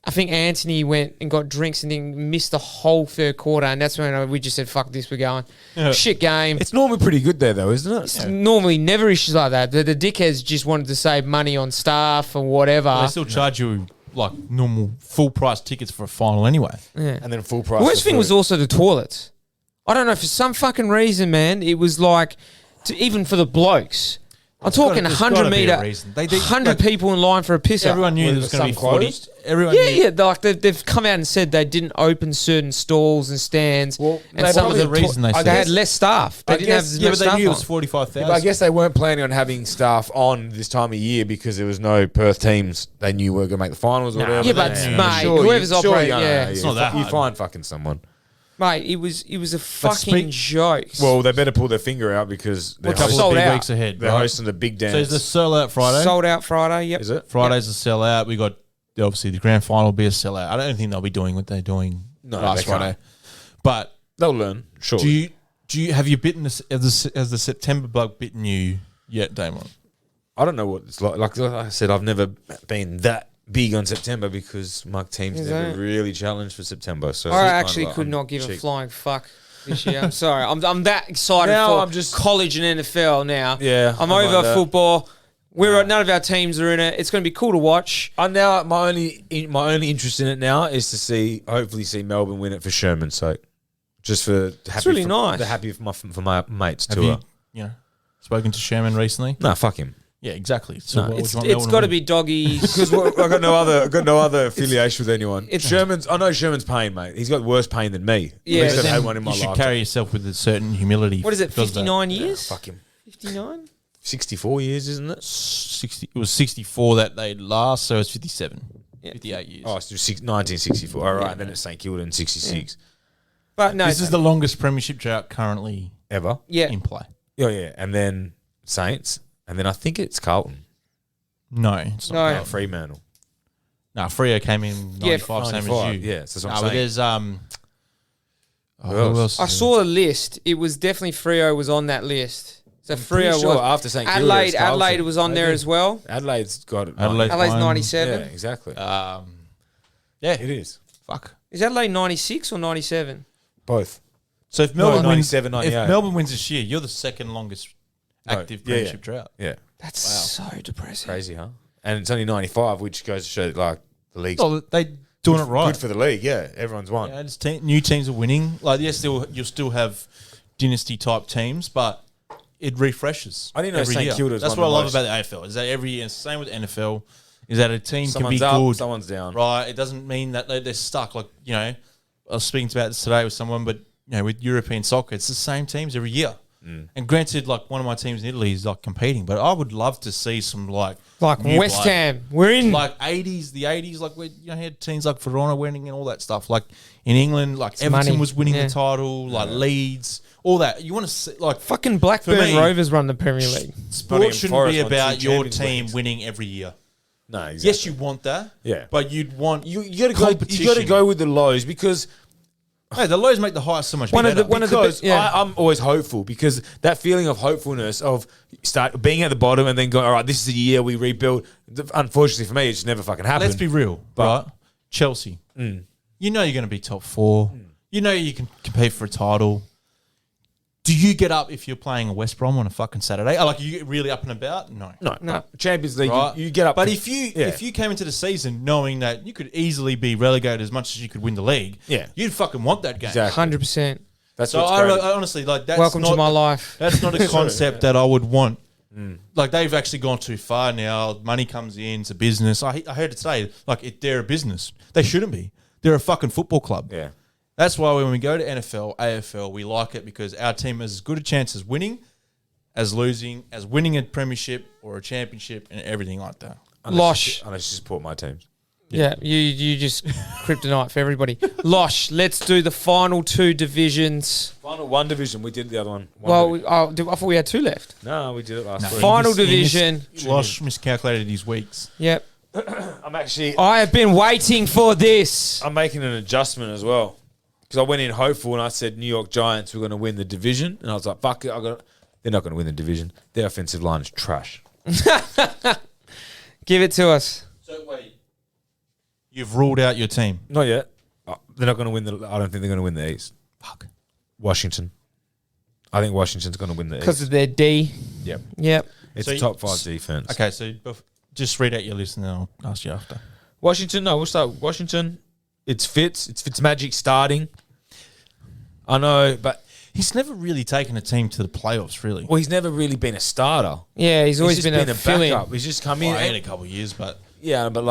[SPEAKER 2] I think Anthony went and got drinks and then missed the whole third quarter, and that's when we just said, "Fuck this, we're going." Shit game.
[SPEAKER 4] It's normally pretty good there, though, isn't it?
[SPEAKER 2] It's normally never issues like that. The dickheads just wanted to save money on staff or whatever.
[SPEAKER 3] They still charge you like normal full price tickets for a final anyway.
[SPEAKER 2] Yeah.
[SPEAKER 4] And then full price.
[SPEAKER 2] The worst
[SPEAKER 4] for
[SPEAKER 2] thing was
[SPEAKER 4] food.
[SPEAKER 2] also the toilets. I don't know, for some fucking reason, man, it was like, even for the blokes. I'm talking
[SPEAKER 3] there's
[SPEAKER 2] 100
[SPEAKER 3] gotta be a
[SPEAKER 2] metre,
[SPEAKER 3] reason. They
[SPEAKER 2] 100
[SPEAKER 3] like,
[SPEAKER 2] people in line for a pisser.
[SPEAKER 3] everyone knew
[SPEAKER 4] Well,
[SPEAKER 3] there was going to be
[SPEAKER 4] some
[SPEAKER 3] 40.
[SPEAKER 4] closed?
[SPEAKER 3] Everyone
[SPEAKER 2] Yeah,
[SPEAKER 3] knew.
[SPEAKER 2] yeah. Like they've come out and said they didn't open certain stalls and stands.
[SPEAKER 4] Well,
[SPEAKER 2] and
[SPEAKER 4] they
[SPEAKER 2] some of
[SPEAKER 4] probably-
[SPEAKER 2] the
[SPEAKER 3] the reason they
[SPEAKER 2] they
[SPEAKER 3] said
[SPEAKER 2] had
[SPEAKER 3] it.
[SPEAKER 2] less staff. They
[SPEAKER 4] I
[SPEAKER 2] didn't
[SPEAKER 4] guess-
[SPEAKER 2] have as
[SPEAKER 3] Yeah,
[SPEAKER 2] much
[SPEAKER 3] but they
[SPEAKER 2] staff
[SPEAKER 3] knew it was
[SPEAKER 2] on.
[SPEAKER 3] 45,000.
[SPEAKER 4] But I guess they weren't planning on having staff on this time of year because there was no Perth teams they knew were going to make the finals or
[SPEAKER 2] Nah,
[SPEAKER 4] whatever.
[SPEAKER 2] yeah, but mate, whoever's operating, yeah.
[SPEAKER 3] It's not that
[SPEAKER 4] You
[SPEAKER 3] hard.
[SPEAKER 4] find fucking someone.
[SPEAKER 2] Mate, it was a
[SPEAKER 3] speak-
[SPEAKER 2] fucking joke.
[SPEAKER 4] Well, they better pull their finger out because they're,
[SPEAKER 3] a couple
[SPEAKER 2] sold
[SPEAKER 3] of big
[SPEAKER 2] out.
[SPEAKER 3] weeks ahead.
[SPEAKER 4] they're
[SPEAKER 3] right?
[SPEAKER 4] hosting the big dance.
[SPEAKER 3] So is the sellout Friday?
[SPEAKER 2] Sold out Friday. Yep.
[SPEAKER 4] Is it?
[SPEAKER 3] Friday's a sellout. We got obviously the grand final will be a sellout. I don't think they'll be doing what they're doing
[SPEAKER 4] No,
[SPEAKER 3] last
[SPEAKER 4] they can't.
[SPEAKER 3] Friday. But
[SPEAKER 4] They'll learn. Sure.
[SPEAKER 3] do you have you bitten has the September bug bitten you yet, Damon?
[SPEAKER 4] I don't know what it's like. Like I said, I've never been that big on September because my team's
[SPEAKER 2] Is
[SPEAKER 4] never
[SPEAKER 2] that-
[SPEAKER 4] really challenged for September. So
[SPEAKER 2] I
[SPEAKER 4] it's kind of
[SPEAKER 2] actually
[SPEAKER 4] like
[SPEAKER 2] could
[SPEAKER 4] I'm
[SPEAKER 2] not give a
[SPEAKER 4] cheek.
[SPEAKER 2] flying fuck this year. I'm sorry. I'm that excited
[SPEAKER 4] Now
[SPEAKER 2] for
[SPEAKER 4] I'm just-
[SPEAKER 2] college and NFL now.
[SPEAKER 4] Yeah,
[SPEAKER 2] I'm
[SPEAKER 4] I'm
[SPEAKER 2] over
[SPEAKER 4] like that.
[SPEAKER 2] football. None of our teams are in it. It's going to be cool to watch.
[SPEAKER 4] Now my only interest in it now is to hopefully see Melbourne win it for Sherman's sake, just for happy.
[SPEAKER 2] really
[SPEAKER 4] for,
[SPEAKER 2] nice.
[SPEAKER 4] They're happy for my mates
[SPEAKER 3] Have
[SPEAKER 4] tour.
[SPEAKER 3] you spoken to Sherman recently?
[SPEAKER 4] Nah, fuck him.
[SPEAKER 3] Yeah, exactly. So
[SPEAKER 4] No,
[SPEAKER 3] what would
[SPEAKER 2] It's
[SPEAKER 3] you want
[SPEAKER 2] it's
[SPEAKER 3] Melbourne
[SPEAKER 2] got
[SPEAKER 3] to
[SPEAKER 2] to be
[SPEAKER 3] win?
[SPEAKER 2] doggies.
[SPEAKER 4] Because I got no other affiliation with anyone.
[SPEAKER 2] It's-
[SPEAKER 4] Sherman's. I know Sherman's pain, mate. He's got worse pain than me.
[SPEAKER 2] Yeah,
[SPEAKER 4] At least
[SPEAKER 2] but
[SPEAKER 4] I've
[SPEAKER 2] then
[SPEAKER 4] had one in my
[SPEAKER 3] You should
[SPEAKER 4] life.
[SPEAKER 3] carry yourself with a certain humility.
[SPEAKER 2] What is it?
[SPEAKER 3] because of that.
[SPEAKER 2] 59 years?
[SPEAKER 4] Fuck him.
[SPEAKER 2] 59.
[SPEAKER 4] 64 years, isn't it?
[SPEAKER 3] 60. It was 64 that they last, so it's 57.
[SPEAKER 2] Yeah.
[SPEAKER 3] 58 years.
[SPEAKER 4] Oh, it's 1964. All right, and then it's St Kilda in 66.
[SPEAKER 2] But no,
[SPEAKER 3] This is the longest premiership drought currently
[SPEAKER 4] Ever.
[SPEAKER 2] yeah.
[SPEAKER 3] in play.
[SPEAKER 4] Oh, yeah. And then Saints. And then I think it's Carlton.
[SPEAKER 3] No, it's not.
[SPEAKER 2] No.
[SPEAKER 3] Carlton.
[SPEAKER 4] Fremantle.
[SPEAKER 3] No, Freo came in 95, same as
[SPEAKER 4] 95,
[SPEAKER 3] you.
[SPEAKER 4] yeah, so that's what
[SPEAKER 3] No,
[SPEAKER 4] I'm
[SPEAKER 3] but
[SPEAKER 4] saying.
[SPEAKER 3] there's
[SPEAKER 4] Who
[SPEAKER 3] who
[SPEAKER 4] else?
[SPEAKER 3] else?
[SPEAKER 2] I
[SPEAKER 3] is
[SPEAKER 2] saw the list. It was definitely Freo was on that list. So
[SPEAKER 4] Pretty
[SPEAKER 2] Freo
[SPEAKER 4] sure
[SPEAKER 2] was.
[SPEAKER 4] after St Kilda,
[SPEAKER 2] Adelaide,
[SPEAKER 4] it's Carlton.
[SPEAKER 2] Adelaide was on there
[SPEAKER 4] Maybe.
[SPEAKER 2] as well.
[SPEAKER 4] Adelaide's got it.
[SPEAKER 3] Adelaide.
[SPEAKER 2] Adelaide's
[SPEAKER 3] Fine.
[SPEAKER 2] 97.
[SPEAKER 4] Yeah, exactly.
[SPEAKER 3] yeah,
[SPEAKER 4] it is.
[SPEAKER 3] fuck.
[SPEAKER 2] Is Adelaide 96 or 97?
[SPEAKER 4] Both.
[SPEAKER 3] So if Melbourne wins,
[SPEAKER 4] 97, 98.
[SPEAKER 3] if Melbourne wins this year, you're the second longest
[SPEAKER 4] No,
[SPEAKER 3] active
[SPEAKER 4] yeah,
[SPEAKER 3] premiership
[SPEAKER 4] yeah.
[SPEAKER 3] drought.
[SPEAKER 4] Yeah.
[SPEAKER 2] That's so depressing.
[SPEAKER 4] Crazy, huh? And it's only 95, which goes to show that, like, the league's
[SPEAKER 3] Oh, they doing it right.
[SPEAKER 4] good for the league. Yeah, everyone's won.
[SPEAKER 3] Yeah, it's new teams are winning. Like, yes, you'll still have dynasty type teams, but it refreshes.
[SPEAKER 4] I didn't know
[SPEAKER 3] every
[SPEAKER 4] St
[SPEAKER 3] year.
[SPEAKER 4] Kilda's
[SPEAKER 3] That's
[SPEAKER 4] one
[SPEAKER 3] what I
[SPEAKER 4] of
[SPEAKER 3] love
[SPEAKER 4] the
[SPEAKER 3] about the AFL. Is that every year, same with NFL, is that a team
[SPEAKER 4] Someone's
[SPEAKER 3] can
[SPEAKER 4] up,
[SPEAKER 3] be good,
[SPEAKER 4] someone's down.
[SPEAKER 3] right? It doesn't mean that they're stuck. Like, you know, I was speaking about this today with someone, but you know, with European soccer, it's the same teams every year. And granted, like one of my teams in Italy is like competing, but I would love to see some like new
[SPEAKER 2] West
[SPEAKER 3] blood.
[SPEAKER 2] Ham. We're in.
[SPEAKER 3] Like the 80s, like we had teams like Verona winning and all that stuff. Like in England, like Everton
[SPEAKER 2] money.
[SPEAKER 3] was winning
[SPEAKER 2] Yeah.
[SPEAKER 3] the title, like Leeds, all that. You want to see like
[SPEAKER 2] Fucking Blackburn
[SPEAKER 3] For me-
[SPEAKER 2] Rovers run the Premier League.
[SPEAKER 3] sport
[SPEAKER 4] Nottingham
[SPEAKER 3] shouldn't
[SPEAKER 4] Forest
[SPEAKER 3] be
[SPEAKER 4] won
[SPEAKER 3] about
[SPEAKER 4] 2
[SPEAKER 3] your
[SPEAKER 4] Champions
[SPEAKER 3] team
[SPEAKER 4] Leagues.
[SPEAKER 3] winning every year.
[SPEAKER 4] No, exactly.
[SPEAKER 3] Yes, you want that.
[SPEAKER 4] Yeah.
[SPEAKER 3] but you'd want
[SPEAKER 4] You got to go. You got to
[SPEAKER 3] competition.
[SPEAKER 4] go with the lows because
[SPEAKER 3] Hey, the lows make the highs so much
[SPEAKER 2] One of
[SPEAKER 3] better.
[SPEAKER 2] the-
[SPEAKER 4] because
[SPEAKER 2] yeah.
[SPEAKER 4] I'm always hopeful because that feeling of hopefulness of start being at the bottom and then going, all right, this is the year we rebuild. Unfortunately for me, it's never fucking happened.
[SPEAKER 3] Let's be real,
[SPEAKER 4] But-
[SPEAKER 3] right? Chelsea, you know you're going to be top 4. You know you can compete for a title. Do you get up if you're playing a West Brom on a fucking Saturday? Like, are you really up and about? No.
[SPEAKER 4] No. Champions League,
[SPEAKER 3] Right?
[SPEAKER 4] you get up.
[SPEAKER 3] But
[SPEAKER 4] to-
[SPEAKER 3] if you came into the season knowing that you could easily be relegated as much as you could win the league,
[SPEAKER 4] Yeah.
[SPEAKER 3] you'd fucking want that game.
[SPEAKER 4] Exactly.
[SPEAKER 2] 100%.
[SPEAKER 4] that's
[SPEAKER 3] So
[SPEAKER 4] what's
[SPEAKER 3] I,
[SPEAKER 4] great.
[SPEAKER 3] I honestly like that's
[SPEAKER 2] Welcome
[SPEAKER 3] not,
[SPEAKER 2] to my life.
[SPEAKER 3] That's not a concept that I would want. Like they've actually gone too far now. Money comes in, it's a business. I heard it today, like they're a business. They shouldn't be. They're a fucking football club.
[SPEAKER 4] Yeah.
[SPEAKER 3] That's why when we go to NFL, AFL, we like it because our team has as good a chance as winning, as losing, as winning a premiership or a championship and everything like that.
[SPEAKER 2] Losh.
[SPEAKER 4] Unless you support my teams.
[SPEAKER 2] Yeah, you just kryptonite for everybody. Losh, let's do the final 2 divisions.
[SPEAKER 4] Final one division. We did the other one.
[SPEAKER 2] Well, I thought we had 2 left.
[SPEAKER 4] No, we did it last week.
[SPEAKER 2] Final division.
[SPEAKER 3] Losh miscalculated his weeks.
[SPEAKER 2] Yep.
[SPEAKER 4] I'm actually.
[SPEAKER 2] I have been waiting for this.
[SPEAKER 4] I'm making an adjustment as well because I went in hopeful and I said New York Giants were going to win the division, and I was like, "Fuck it, they're not going to win the division. Their offensive line is trash."
[SPEAKER 2] Give it to us.
[SPEAKER 3] So wait, You've ruled out your team.
[SPEAKER 4] Not yet. They're not going to win I don't think they're going to win the East.
[SPEAKER 3] Fuck.
[SPEAKER 4] Washington. I think Washington's going to win the East.
[SPEAKER 2] Because of their D.
[SPEAKER 4] Yep.
[SPEAKER 2] Yep.
[SPEAKER 4] It's
[SPEAKER 3] So
[SPEAKER 4] a
[SPEAKER 3] you-
[SPEAKER 4] top 5 defense.
[SPEAKER 3] Okay, so just read out your list and then I'll ask you after.
[SPEAKER 4] Washington, no, we'll start with Washington. It's Fitzmagic starting. I know, but
[SPEAKER 3] He's never really taken a team to the playoffs, really.
[SPEAKER 4] he's never really been a starter.
[SPEAKER 2] Yeah, he's always
[SPEAKER 4] just
[SPEAKER 2] been a fill-in.
[SPEAKER 4] backup. He's just come in.
[SPEAKER 3] Well, in a couple of years, but
[SPEAKER 4] Yeah, but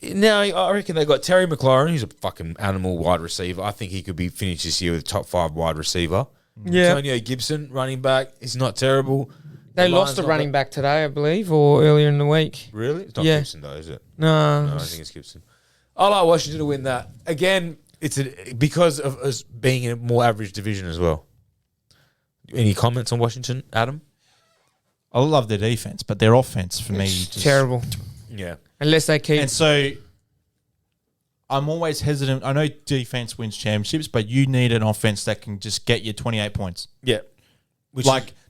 [SPEAKER 4] now I reckon they got Terry McLaurin, who's a fucking animal wide receiver. I think he could be finished this year with top 5 wide receiver.
[SPEAKER 2] Yeah.
[SPEAKER 4] Antonio Gibson, running back, he's not terrible.
[SPEAKER 2] They
[SPEAKER 4] The
[SPEAKER 2] lost
[SPEAKER 4] Lions
[SPEAKER 2] a
[SPEAKER 4] not
[SPEAKER 2] running back today, I believe, or earlier in the week.
[SPEAKER 4] Really? It's not
[SPEAKER 2] Yeah.
[SPEAKER 4] Gibson though, is it?
[SPEAKER 2] No.
[SPEAKER 4] No, I think it's Gibson. I like Washington to win that. Again, because of us being in a more average division as well. Any comments on Washington, Adam?
[SPEAKER 3] I love their defense, but their offense for me just
[SPEAKER 2] Terrible.
[SPEAKER 4] Yeah.
[SPEAKER 2] Unless they keep...
[SPEAKER 3] And so I'm always hesitant. I know defense wins championships, but you need an offense that can just get you 28 points.
[SPEAKER 4] Yeah.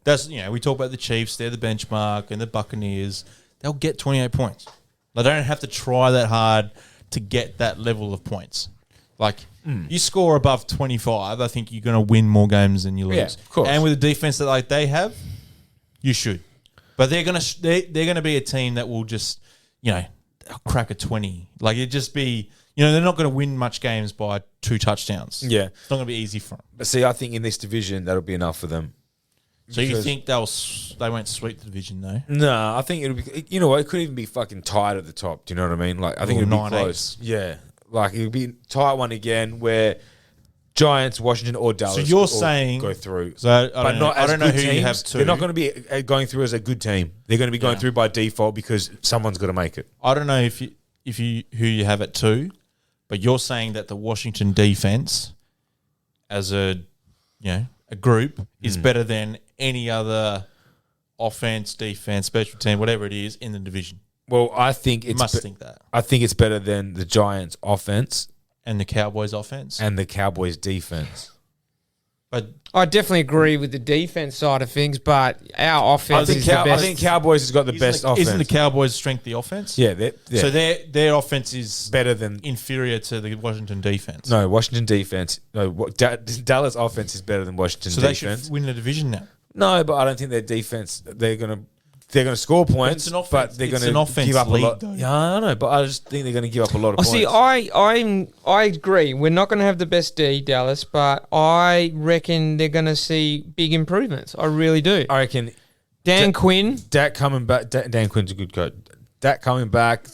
[SPEAKER 3] That's we talk about the Chiefs, they're the benchmark, and the Buccaneers, they'll get 28 points. They don't have to try that hard to get that level of points. You score above 25, I think you're going to win more games than you lose.
[SPEAKER 4] Yeah, of course.
[SPEAKER 3] And with the defense that they have, you should. But they're going to be a team that will just, they'll crack a 20. It just be, they're not going to win much games by 2 touchdowns.
[SPEAKER 4] Yeah.
[SPEAKER 3] It's not going to be easy for them.
[SPEAKER 4] But see, I think in this division, that'll be enough for them.
[SPEAKER 3] So you
[SPEAKER 4] Because-
[SPEAKER 3] think they won't sweep the division though?
[SPEAKER 4] No, I think it'll be. You know what? It could even be fucking tight at the top. Do you know what I mean? I think
[SPEAKER 3] Or
[SPEAKER 4] it'll be
[SPEAKER 3] 9-8.
[SPEAKER 4] close. Yeah, it'll be a tight one again where Giants, Washington, or Dallas.
[SPEAKER 3] So you're
[SPEAKER 4] all
[SPEAKER 3] saying
[SPEAKER 4] go through.
[SPEAKER 3] So I
[SPEAKER 4] But
[SPEAKER 3] don't know,
[SPEAKER 4] not
[SPEAKER 3] I
[SPEAKER 4] as
[SPEAKER 3] don't know
[SPEAKER 4] good
[SPEAKER 3] who
[SPEAKER 4] teams.
[SPEAKER 3] you have 2.
[SPEAKER 4] They're not going to be going through as a good team. They're going to be going
[SPEAKER 3] Yeah.
[SPEAKER 4] through by default because someone's got to make it.
[SPEAKER 3] I don't know if you who you have at 2, but you're saying that the Washington defense as a group is better than any other offense, defense, special team, whatever it is in the division.
[SPEAKER 4] Well, I think
[SPEAKER 3] You
[SPEAKER 4] it's
[SPEAKER 3] must think that.
[SPEAKER 4] I think it's better than the Giants' offense
[SPEAKER 3] And the Cowboys offense.
[SPEAKER 4] and the Cowboys' defense.
[SPEAKER 3] But
[SPEAKER 2] I definitely agree with the defense side of things, but our offense is the
[SPEAKER 4] I
[SPEAKER 2] best.
[SPEAKER 4] think Cowboys has got the best offense.
[SPEAKER 3] Isn't the Cowboys' strength the offense?
[SPEAKER 4] Yeah,
[SPEAKER 3] So their offense is
[SPEAKER 4] better than
[SPEAKER 3] inferior to the Washington defense.
[SPEAKER 4] no Washington defense. No, Dallas offense is better than Washington
[SPEAKER 3] So they
[SPEAKER 4] defense.
[SPEAKER 3] should win the division now.
[SPEAKER 4] No, but I don't think their defense. They're gonna score points,
[SPEAKER 3] an offense.
[SPEAKER 4] but they're
[SPEAKER 3] It's
[SPEAKER 4] gonna
[SPEAKER 3] an offense
[SPEAKER 4] give up a
[SPEAKER 3] league,
[SPEAKER 4] lot.
[SPEAKER 3] though.
[SPEAKER 4] Yeah, I know, but I just think they're gonna give up a lot of
[SPEAKER 2] I
[SPEAKER 4] points.
[SPEAKER 2] see. I agree. We're not going to have the best D, Dallas, but I reckon they're going to see big improvements. I really do.
[SPEAKER 4] I reckon
[SPEAKER 2] Dan Quinn,
[SPEAKER 4] Dak coming back. Dan Quinn's a good coach. Dak coming back.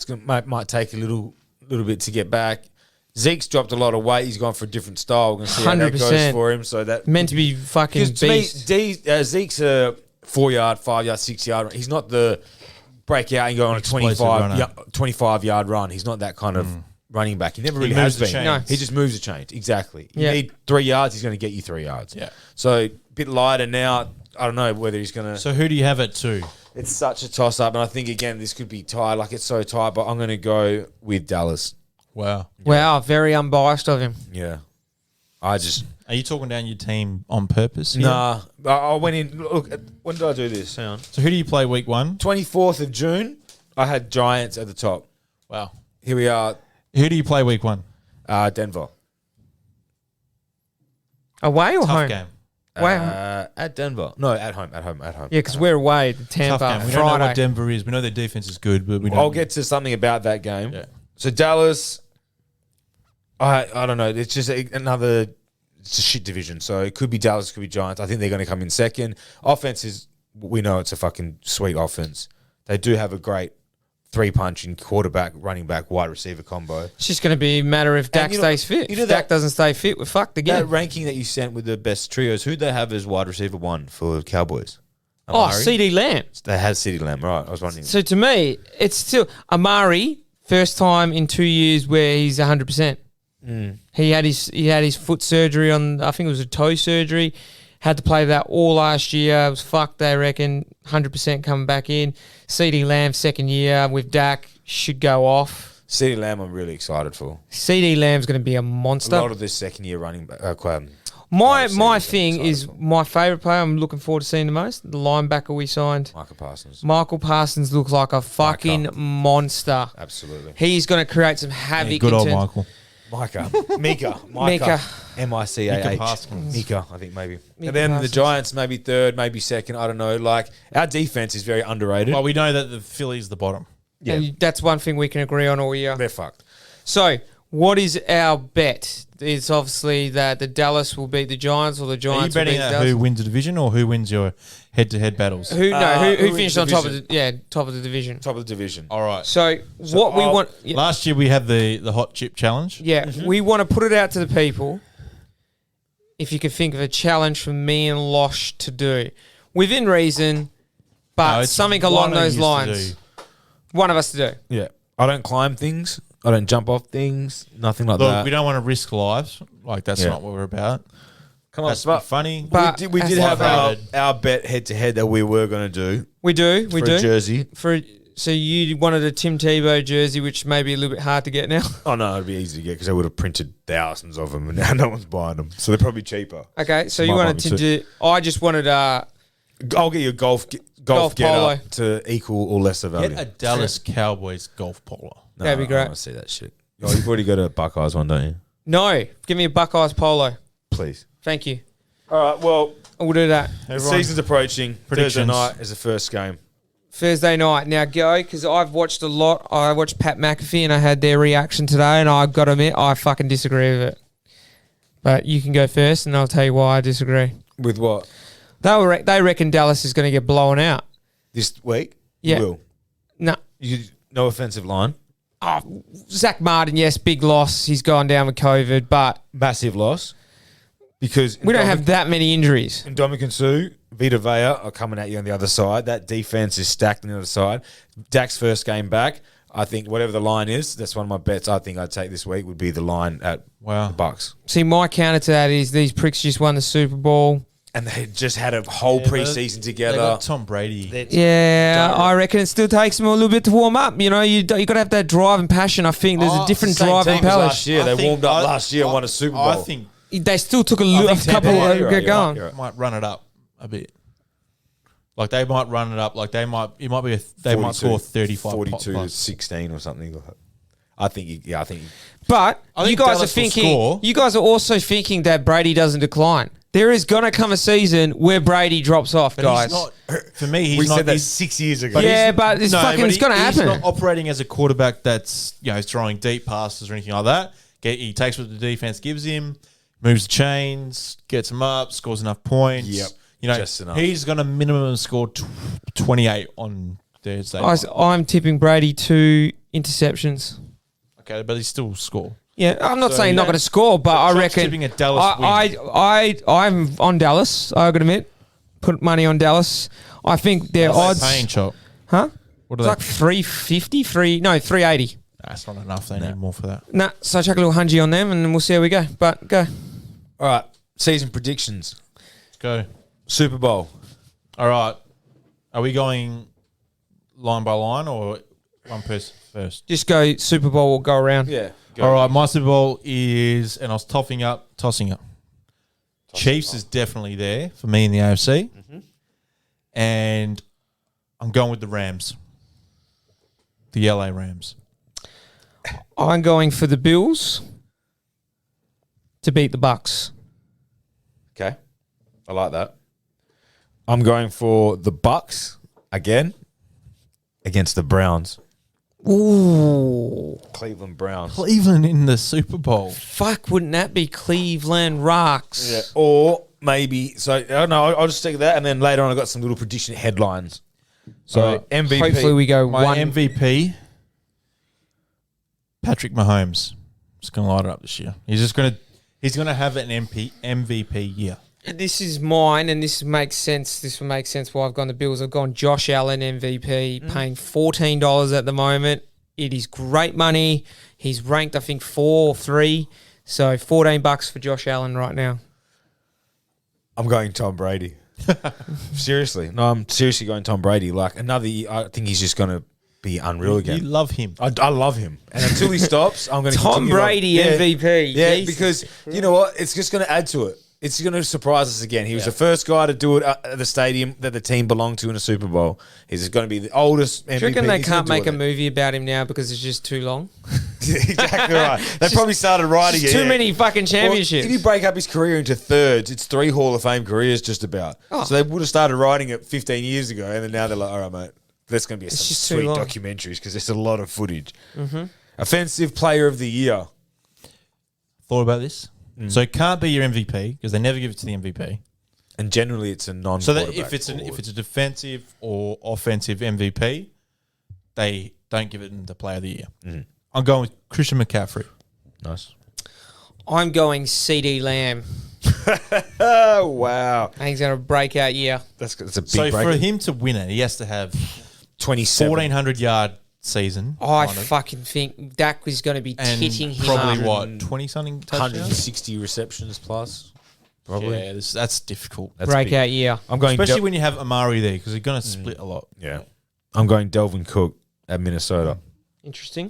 [SPEAKER 4] Might take a little bit to get back. Zeke's dropped a lot of weight. He's gone for a different style. We're gonna see how that goes
[SPEAKER 2] 100%.
[SPEAKER 4] for him. So that
[SPEAKER 2] meant to be fucking
[SPEAKER 4] because to me,
[SPEAKER 2] beast.
[SPEAKER 4] Zeke's a 4-yard, 5-yard, 6-yard. He's not the break out and go on a
[SPEAKER 3] Explosive
[SPEAKER 4] 25-yard run. He's not that kind of running back. He never really
[SPEAKER 3] moves
[SPEAKER 4] has
[SPEAKER 3] the
[SPEAKER 4] been.
[SPEAKER 3] chains.
[SPEAKER 2] No.
[SPEAKER 4] He just moves the chains. Exactly. You
[SPEAKER 2] Yeah.
[SPEAKER 4] need 3 yards. He's going to get you 3 yards.
[SPEAKER 3] Yeah.
[SPEAKER 4] So a bit lighter now. I don't know whether he's going to.
[SPEAKER 3] So who do you have at 2?
[SPEAKER 4] It's such a toss up, and I think again this could be tied. It's so tight, but I'm going to go with Dallas.
[SPEAKER 3] Wow.
[SPEAKER 2] Wow, very unbiased of him.
[SPEAKER 4] Yeah. I just
[SPEAKER 3] Are you talking down your team on purpose? here?
[SPEAKER 4] nah. I went in. Look, when did I do this? Hang on.
[SPEAKER 3] So who do you play week 1?
[SPEAKER 4] 24th of June. I had Giants at the top.
[SPEAKER 3] Wow.
[SPEAKER 4] Here we are.
[SPEAKER 3] Who do you play week 1?
[SPEAKER 4] Denver.
[SPEAKER 2] Away or
[SPEAKER 3] Tough
[SPEAKER 2] home?
[SPEAKER 3] game.
[SPEAKER 2] Wow.
[SPEAKER 4] At Denver. No, at home.
[SPEAKER 2] Yeah, because we're away at
[SPEAKER 3] Tough
[SPEAKER 2] Tampa
[SPEAKER 3] game. We don't know
[SPEAKER 2] Friday.
[SPEAKER 3] what Denver is. We know their defense is good, but we don't.
[SPEAKER 4] I'll get to something about that game.
[SPEAKER 3] Yeah.
[SPEAKER 4] So Dallas, I don't know. It's just another. It's a shit division. So it could be Dallas, it could be Giants. I think they're going to come in second. Offense is. We know it's a fucking sweet offense. They do have a great 3-punching quarterback, running back, wide receiver combo.
[SPEAKER 2] It's just going to be a matter if Dak
[SPEAKER 4] you know-
[SPEAKER 2] stays fit.
[SPEAKER 4] you know
[SPEAKER 2] If Dak
[SPEAKER 4] that-
[SPEAKER 2] doesn't stay fit, we're fucked
[SPEAKER 4] That
[SPEAKER 2] again.
[SPEAKER 4] ranking that you sent with the best trios, who'd they have as wide receiver 1 for Cowboys?
[SPEAKER 2] Oh,
[SPEAKER 4] Amari?
[SPEAKER 2] CD Lamb.
[SPEAKER 4] They had CeeDee Lamb, right? I was wondering.
[SPEAKER 2] So to me, it's still Amari. First time in 2 years where he's 100%. He had his foot surgery on. I think it was a toe surgery. Had to play that all last year. It was fucked. They reckon 100% coming back in. CD Lamb second year with Dak should go off.
[SPEAKER 4] CeeDee Lamb, I'm really excited for.
[SPEAKER 2] CD Lamb's going to be a
[SPEAKER 4] A
[SPEAKER 2] monster.
[SPEAKER 4] lot of this second year running back.
[SPEAKER 2] My thing is my favourite player. I'm looking forward to seeing the most. The linebacker we signed, Michael Parsons looks like a fucking monster.
[SPEAKER 4] Absolutely.
[SPEAKER 2] He's going to create some havoc.
[SPEAKER 3] Good old
[SPEAKER 2] in terms-
[SPEAKER 3] Michael.
[SPEAKER 4] Mika.
[SPEAKER 2] Mika.
[SPEAKER 4] M-I-C-A-H.
[SPEAKER 3] Parsons.
[SPEAKER 4] Mika, I think maybe.
[SPEAKER 2] Mika
[SPEAKER 4] And then
[SPEAKER 2] Parsons.
[SPEAKER 4] the Giants maybe third, maybe second. I don't know. Like, our defense is very underrated.
[SPEAKER 3] Well, we know that the Phillies the bottom.
[SPEAKER 4] Yeah.
[SPEAKER 2] And that's one thing we can agree on all year.
[SPEAKER 4] They're fucked.
[SPEAKER 2] So, what is our bet? It's obviously that the Dallas will beat the Giants, or the
[SPEAKER 3] Are you
[SPEAKER 2] Giants will beat
[SPEAKER 3] betting
[SPEAKER 2] the
[SPEAKER 3] at
[SPEAKER 2] Dallas.
[SPEAKER 3] who wins the division or who wins your head-to-head battles?
[SPEAKER 2] Who
[SPEAKER 4] who
[SPEAKER 2] finished
[SPEAKER 4] wins
[SPEAKER 2] on
[SPEAKER 4] the
[SPEAKER 2] top of the top of the division?
[SPEAKER 4] Top of the division.
[SPEAKER 3] All right.
[SPEAKER 2] So, what we
[SPEAKER 4] I'll-
[SPEAKER 2] want, yeah,
[SPEAKER 3] Last year we had the hot chip challenge.
[SPEAKER 2] we want to put it out to the people. If you could think of a challenge for me and Losh to do, within reason, but
[SPEAKER 3] No, it's
[SPEAKER 2] something
[SPEAKER 3] one
[SPEAKER 2] along
[SPEAKER 3] of
[SPEAKER 2] those
[SPEAKER 3] yous to
[SPEAKER 2] lines.
[SPEAKER 3] do.
[SPEAKER 2] One of us to do.
[SPEAKER 4] Yeah. I don't climb things. I don't jump off things. Nothing like
[SPEAKER 3] Look,
[SPEAKER 4] that.
[SPEAKER 3] we don't want to risk lives. Like that's
[SPEAKER 4] Yeah.
[SPEAKER 3] not what we're about.
[SPEAKER 4] Come on,
[SPEAKER 3] That's not funny.
[SPEAKER 2] But-
[SPEAKER 4] we did have
[SPEAKER 3] Lighthearted.
[SPEAKER 4] our bet head to head that we were going to do
[SPEAKER 2] We do.
[SPEAKER 4] for a jersey.
[SPEAKER 2] So you wanted a Tim Tebow jersey, which may be a little bit hard to get now.
[SPEAKER 4] Oh no, it'd be easy to get because they would have printed thousands of them, and now no one's buying them, so they're probably cheaper.
[SPEAKER 2] Okay, so you
[SPEAKER 4] Might
[SPEAKER 2] wanted
[SPEAKER 4] buy
[SPEAKER 2] to
[SPEAKER 4] me
[SPEAKER 2] do. I just wanted
[SPEAKER 4] I'll get you a golf
[SPEAKER 2] Golf
[SPEAKER 4] get
[SPEAKER 2] polo.
[SPEAKER 4] up to equal or lesser value.
[SPEAKER 3] Get a Dallas Cowboys golf polo.
[SPEAKER 4] No,
[SPEAKER 2] That'd be
[SPEAKER 4] I
[SPEAKER 2] great.
[SPEAKER 4] don't want to see that shit. Oh, you've already got a Buckeyes one, don't you?
[SPEAKER 2] no. Give me a Buckeyes polo.
[SPEAKER 4] Please.
[SPEAKER 2] Thank you.
[SPEAKER 4] All right. Well,
[SPEAKER 2] We'll do that
[SPEAKER 4] the season's approaching. Thursday
[SPEAKER 3] Predictions.
[SPEAKER 4] night is the first game.
[SPEAKER 2] Thursday night. Now go, because I've watched a lot. I watched Pat McAfee and I had their reaction today, and I've got to admit I fucking disagree with it. But you can go first, and I'll tell you why I disagree.
[SPEAKER 4] With what?
[SPEAKER 2] They reckon Dallas is going to get blown out.
[SPEAKER 4] This week?
[SPEAKER 2] Yeah.
[SPEAKER 4] You will.
[SPEAKER 2] No.
[SPEAKER 4] No offensive line.
[SPEAKER 2] Oh, Zach Martin, yes, big loss. He's gone down with COVID, but
[SPEAKER 4] Massive loss. Because
[SPEAKER 2] we don't have that many injuries.
[SPEAKER 4] Ndamukong Suh, Vita Vea are coming at you on the other side. That defense is stacked on the other side. Dak's first game back. I think whatever the line is, that's one of my bets I think I'd take this week would be the line at
[SPEAKER 3] Wow.
[SPEAKER 4] the Bucks.
[SPEAKER 2] See, my counter to that is these pricks just won the Super Bowl.
[SPEAKER 4] And they just had a whole
[SPEAKER 3] Yeah,
[SPEAKER 4] preseason
[SPEAKER 3] They
[SPEAKER 4] together.
[SPEAKER 3] got Tom Brady.
[SPEAKER 2] Yeah,
[SPEAKER 4] Don't-
[SPEAKER 2] I reckon it still takes them a little bit to warm up. You know, you got to have that drive and passion. I think there's a different
[SPEAKER 4] Same
[SPEAKER 2] drive
[SPEAKER 4] team
[SPEAKER 2] in
[SPEAKER 4] as
[SPEAKER 2] Palace.
[SPEAKER 4] last year.
[SPEAKER 3] I
[SPEAKER 4] They
[SPEAKER 3] think-
[SPEAKER 4] warmed up
[SPEAKER 3] I-
[SPEAKER 4] last year and won a Super Bowl.
[SPEAKER 3] I think
[SPEAKER 2] They still took a
[SPEAKER 3] think
[SPEAKER 2] couple
[SPEAKER 3] Tampa-
[SPEAKER 2] of
[SPEAKER 3] yeah,
[SPEAKER 2] get going.
[SPEAKER 4] you're right.
[SPEAKER 3] might run it up a bit. Like they might run it up. Like they might. It might be. They might score 35,
[SPEAKER 4] 42 to
[SPEAKER 3] plus.
[SPEAKER 4] 16 or something. I think. I think.
[SPEAKER 2] But
[SPEAKER 3] I
[SPEAKER 2] you
[SPEAKER 3] think
[SPEAKER 2] guys
[SPEAKER 3] Dallas
[SPEAKER 2] are
[SPEAKER 3] will
[SPEAKER 2] thinking.
[SPEAKER 3] score.
[SPEAKER 2] You guys are also thinking that Brady doesn't decline. There is gonna come a season where Brady drops off,
[SPEAKER 3] But
[SPEAKER 2] guys.
[SPEAKER 3] he's not. For me, he's
[SPEAKER 4] We
[SPEAKER 3] not.
[SPEAKER 4] said that
[SPEAKER 3] he's-
[SPEAKER 4] 6 years ago.
[SPEAKER 2] Yeah, but it's fucking. It's gonna
[SPEAKER 3] He's
[SPEAKER 2] happen.
[SPEAKER 3] not operating as a quarterback that's throwing deep passes or anything like that. He takes what the defense gives him, moves the chains, gets him up, scores enough points.
[SPEAKER 4] Yep, just enough.
[SPEAKER 3] He's going to minimum score 28 on Thursday.
[SPEAKER 2] I'm tipping Brady 2 interceptions.
[SPEAKER 3] Okay, but he still score.
[SPEAKER 2] Yeah, I'm not
[SPEAKER 3] So,
[SPEAKER 2] saying
[SPEAKER 3] yeah.
[SPEAKER 2] not going to score, but I
[SPEAKER 3] Trump's
[SPEAKER 2] reckon
[SPEAKER 3] tipping a Dallas
[SPEAKER 2] I'm on Dallas. I got to admit, put money on Dallas. I think their
[SPEAKER 3] What are
[SPEAKER 2] odds,
[SPEAKER 3] they paying, Chop?
[SPEAKER 2] huh?
[SPEAKER 3] What
[SPEAKER 2] It's
[SPEAKER 3] are
[SPEAKER 2] like 350, 380.
[SPEAKER 3] That's not enough. They need more for that.
[SPEAKER 2] Nah, so I chuck a little hungy on them, and then we'll see how we go. But go.
[SPEAKER 4] All right. Season predictions.
[SPEAKER 3] Let's go.
[SPEAKER 4] Super Bowl.
[SPEAKER 3] All right. Are we going line by line or one person first?
[SPEAKER 2] Just go Super Bowl or go around.
[SPEAKER 4] Yeah.
[SPEAKER 3] All right. My Super Bowl is, and I was tossing up. Chiefs is definitely there for me in the AFC. And I'm going with the Rams. The LA Rams.
[SPEAKER 2] I'm going for the Bills to beat the Bucks.
[SPEAKER 4] Okay. I like that. I'm going for the Bucks again against the Browns.
[SPEAKER 2] Ooh.
[SPEAKER 4] Cleveland Browns.
[SPEAKER 3] Cleveland in the Super Bowl.
[SPEAKER 2] Fuck, wouldn't that be Cleveland Rocks?
[SPEAKER 4] Yeah. Or maybe, so I don't know, I'll just stick with that. And then later on, I've got some little prediction headlines. So
[SPEAKER 3] All right.
[SPEAKER 4] MVP.
[SPEAKER 2] Hopefully we go
[SPEAKER 3] My
[SPEAKER 2] one.
[SPEAKER 3] MVP, Patrick Mahomes. Just going to light it up this year. He's going to have an MVP year.
[SPEAKER 2] This is mine, and this makes sense. This will make sense why I've gone the Bills. I've gone Josh Allen MVP, paying $14 at the moment. It is great money. He's ranked, I think, 4 or 3. So $14 for Josh Allen right now.
[SPEAKER 4] I'm going Tom Brady. Seriously. No, I'm seriously going Tom Brady. Like another year, I think he's just going to be unreal
[SPEAKER 3] You
[SPEAKER 4] again.
[SPEAKER 3] love him.
[SPEAKER 4] I love him. And until he stops, I'm going to
[SPEAKER 2] Tom Brady MVP.
[SPEAKER 4] Yeah,
[SPEAKER 2] Jesus
[SPEAKER 4] because you know what? It's just going to add to it. It's going to surprise us again. He was the first guy to do it at the stadium that the team belonged to in a Super Bowl. He's going to be the oldest MVP.
[SPEAKER 2] Do you reckon they
[SPEAKER 4] He's
[SPEAKER 2] can't
[SPEAKER 4] gonna
[SPEAKER 2] make
[SPEAKER 4] do
[SPEAKER 2] a
[SPEAKER 4] it.
[SPEAKER 2] movie about him now because it's just too long?
[SPEAKER 4] Exactly right. They probably started writing it.
[SPEAKER 2] Too
[SPEAKER 4] yeah.
[SPEAKER 2] many fucking championships.
[SPEAKER 4] Well, if you break up his career into thirds, it's 3 Hall of Fame careers just about.
[SPEAKER 2] Oh.
[SPEAKER 4] So they would have started writing it 15 years ago, and then now they're like, all right, mate, that's going to be some
[SPEAKER 2] just too
[SPEAKER 4] sweet
[SPEAKER 2] long.
[SPEAKER 4] documentaries because there's a lot of footage. Mm-hmm. Offensive Player of the Year.
[SPEAKER 3] Thought about this? So it can't be your MVP because they never give it to the MVP.
[SPEAKER 4] And generally, it's a non.
[SPEAKER 3] So that if it's a defensive or offensive MVP, they don't give it the Player of the Year.
[SPEAKER 4] Mm-hmm.
[SPEAKER 3] I'm going with Christian McCaffrey.
[SPEAKER 4] Nice.
[SPEAKER 2] I'm going CD Lamb.
[SPEAKER 4] Oh wow,
[SPEAKER 2] I think he's going to breakout year.
[SPEAKER 4] that's a big
[SPEAKER 3] So
[SPEAKER 4] break.
[SPEAKER 3] for him to win it, he has to have
[SPEAKER 4] 27.
[SPEAKER 3] 1,400-yard season.
[SPEAKER 2] I
[SPEAKER 3] kind of,
[SPEAKER 2] fucking think Dak was going to be
[SPEAKER 3] and
[SPEAKER 2] titting him
[SPEAKER 3] probably
[SPEAKER 2] up.
[SPEAKER 3] what 20-something touchdowns.
[SPEAKER 4] 160 receptions plus. Probably.
[SPEAKER 3] Yeah, that's difficult.
[SPEAKER 4] That's
[SPEAKER 2] Breakout
[SPEAKER 4] big.
[SPEAKER 2] year.
[SPEAKER 4] I'm going.
[SPEAKER 3] Especially when you have Amari there because they're going to split a lot.
[SPEAKER 4] Yeah. I'm going Delvin Cook at Minnesota.
[SPEAKER 2] Interesting.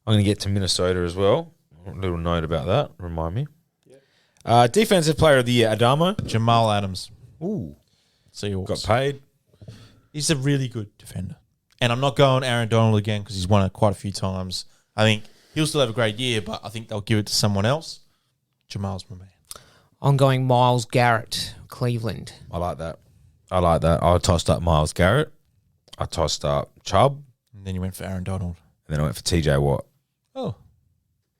[SPEAKER 4] I'm going to get to Minnesota as well. A little note about that. Remind me. Defensive Player of the Year, Adamo.
[SPEAKER 3] Jamal Adams.
[SPEAKER 4] Ooh.
[SPEAKER 3] Seahawks.
[SPEAKER 4] Got paid.
[SPEAKER 3] He's a really good defender. And I'm not going Aaron Donald again because he's won it quite a few times. I think he'll still have a great year, but I think they'll give it to someone else. Jamal's my man.
[SPEAKER 2] I'm going Myles Garrett, Cleveland.
[SPEAKER 4] I like that. I tossed up Myles Garrett. I tossed up Chubb.
[SPEAKER 3] And then you went for Aaron Donald.
[SPEAKER 4] And then I went for TJ Watt.
[SPEAKER 3] Oh.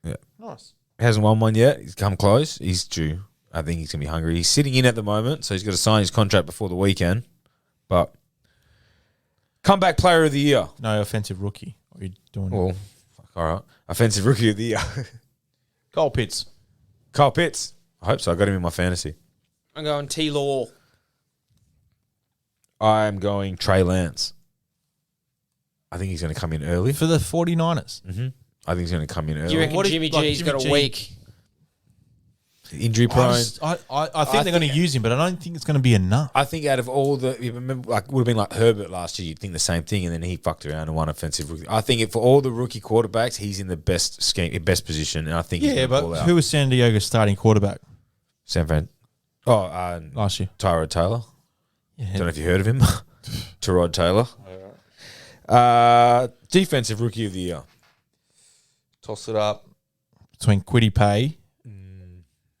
[SPEAKER 4] Yeah.
[SPEAKER 3] Nice.
[SPEAKER 4] Hasn't won one yet. He's come close. He's due. I think he's going to be hungry. He's sitting in at the moment, so he's got to sign his contract before the weekend. But comeback Player of the Year.
[SPEAKER 3] No, offensive rookie. What are you doing?
[SPEAKER 4] Well, fuck, all right. Offensive Rookie of the Year.
[SPEAKER 3] Cole Pitts.
[SPEAKER 4] Kyle Pitts. I hope so. I got him in my fantasy.
[SPEAKER 2] I'm going T. Law.
[SPEAKER 4] I'm going Trey Lance. I think he's going to come in early.
[SPEAKER 3] For the 49ers.
[SPEAKER 4] I think he's going to come in
[SPEAKER 2] Do you
[SPEAKER 4] early.
[SPEAKER 2] reckon
[SPEAKER 3] What if-
[SPEAKER 2] Jimmy
[SPEAKER 3] like
[SPEAKER 2] G's
[SPEAKER 3] Jimmy
[SPEAKER 2] got a
[SPEAKER 3] G-
[SPEAKER 2] week?
[SPEAKER 4] Injury prone.
[SPEAKER 3] I think they're going to use him, but I don't think it's going to be enough.
[SPEAKER 4] I think out of all the, you remember, like would have been like Herbert last year. You'd think the same thing, and then he fucked around and won offensive rookie. I think for all the rookie quarterbacks, he's in the best scheme, best position, and I think he's
[SPEAKER 3] Yeah,
[SPEAKER 4] going to ball
[SPEAKER 3] but
[SPEAKER 4] out.
[SPEAKER 3] who was San Diego's starting quarterback
[SPEAKER 4] San Fran? Oh,
[SPEAKER 3] last year?
[SPEAKER 4] Tyrod Taylor.
[SPEAKER 3] Yeah.
[SPEAKER 4] Don't know if you heard of him. Tyrod Taylor. Defensive Rookie of the Year.
[SPEAKER 3] Toss it up between Quiddy Pay,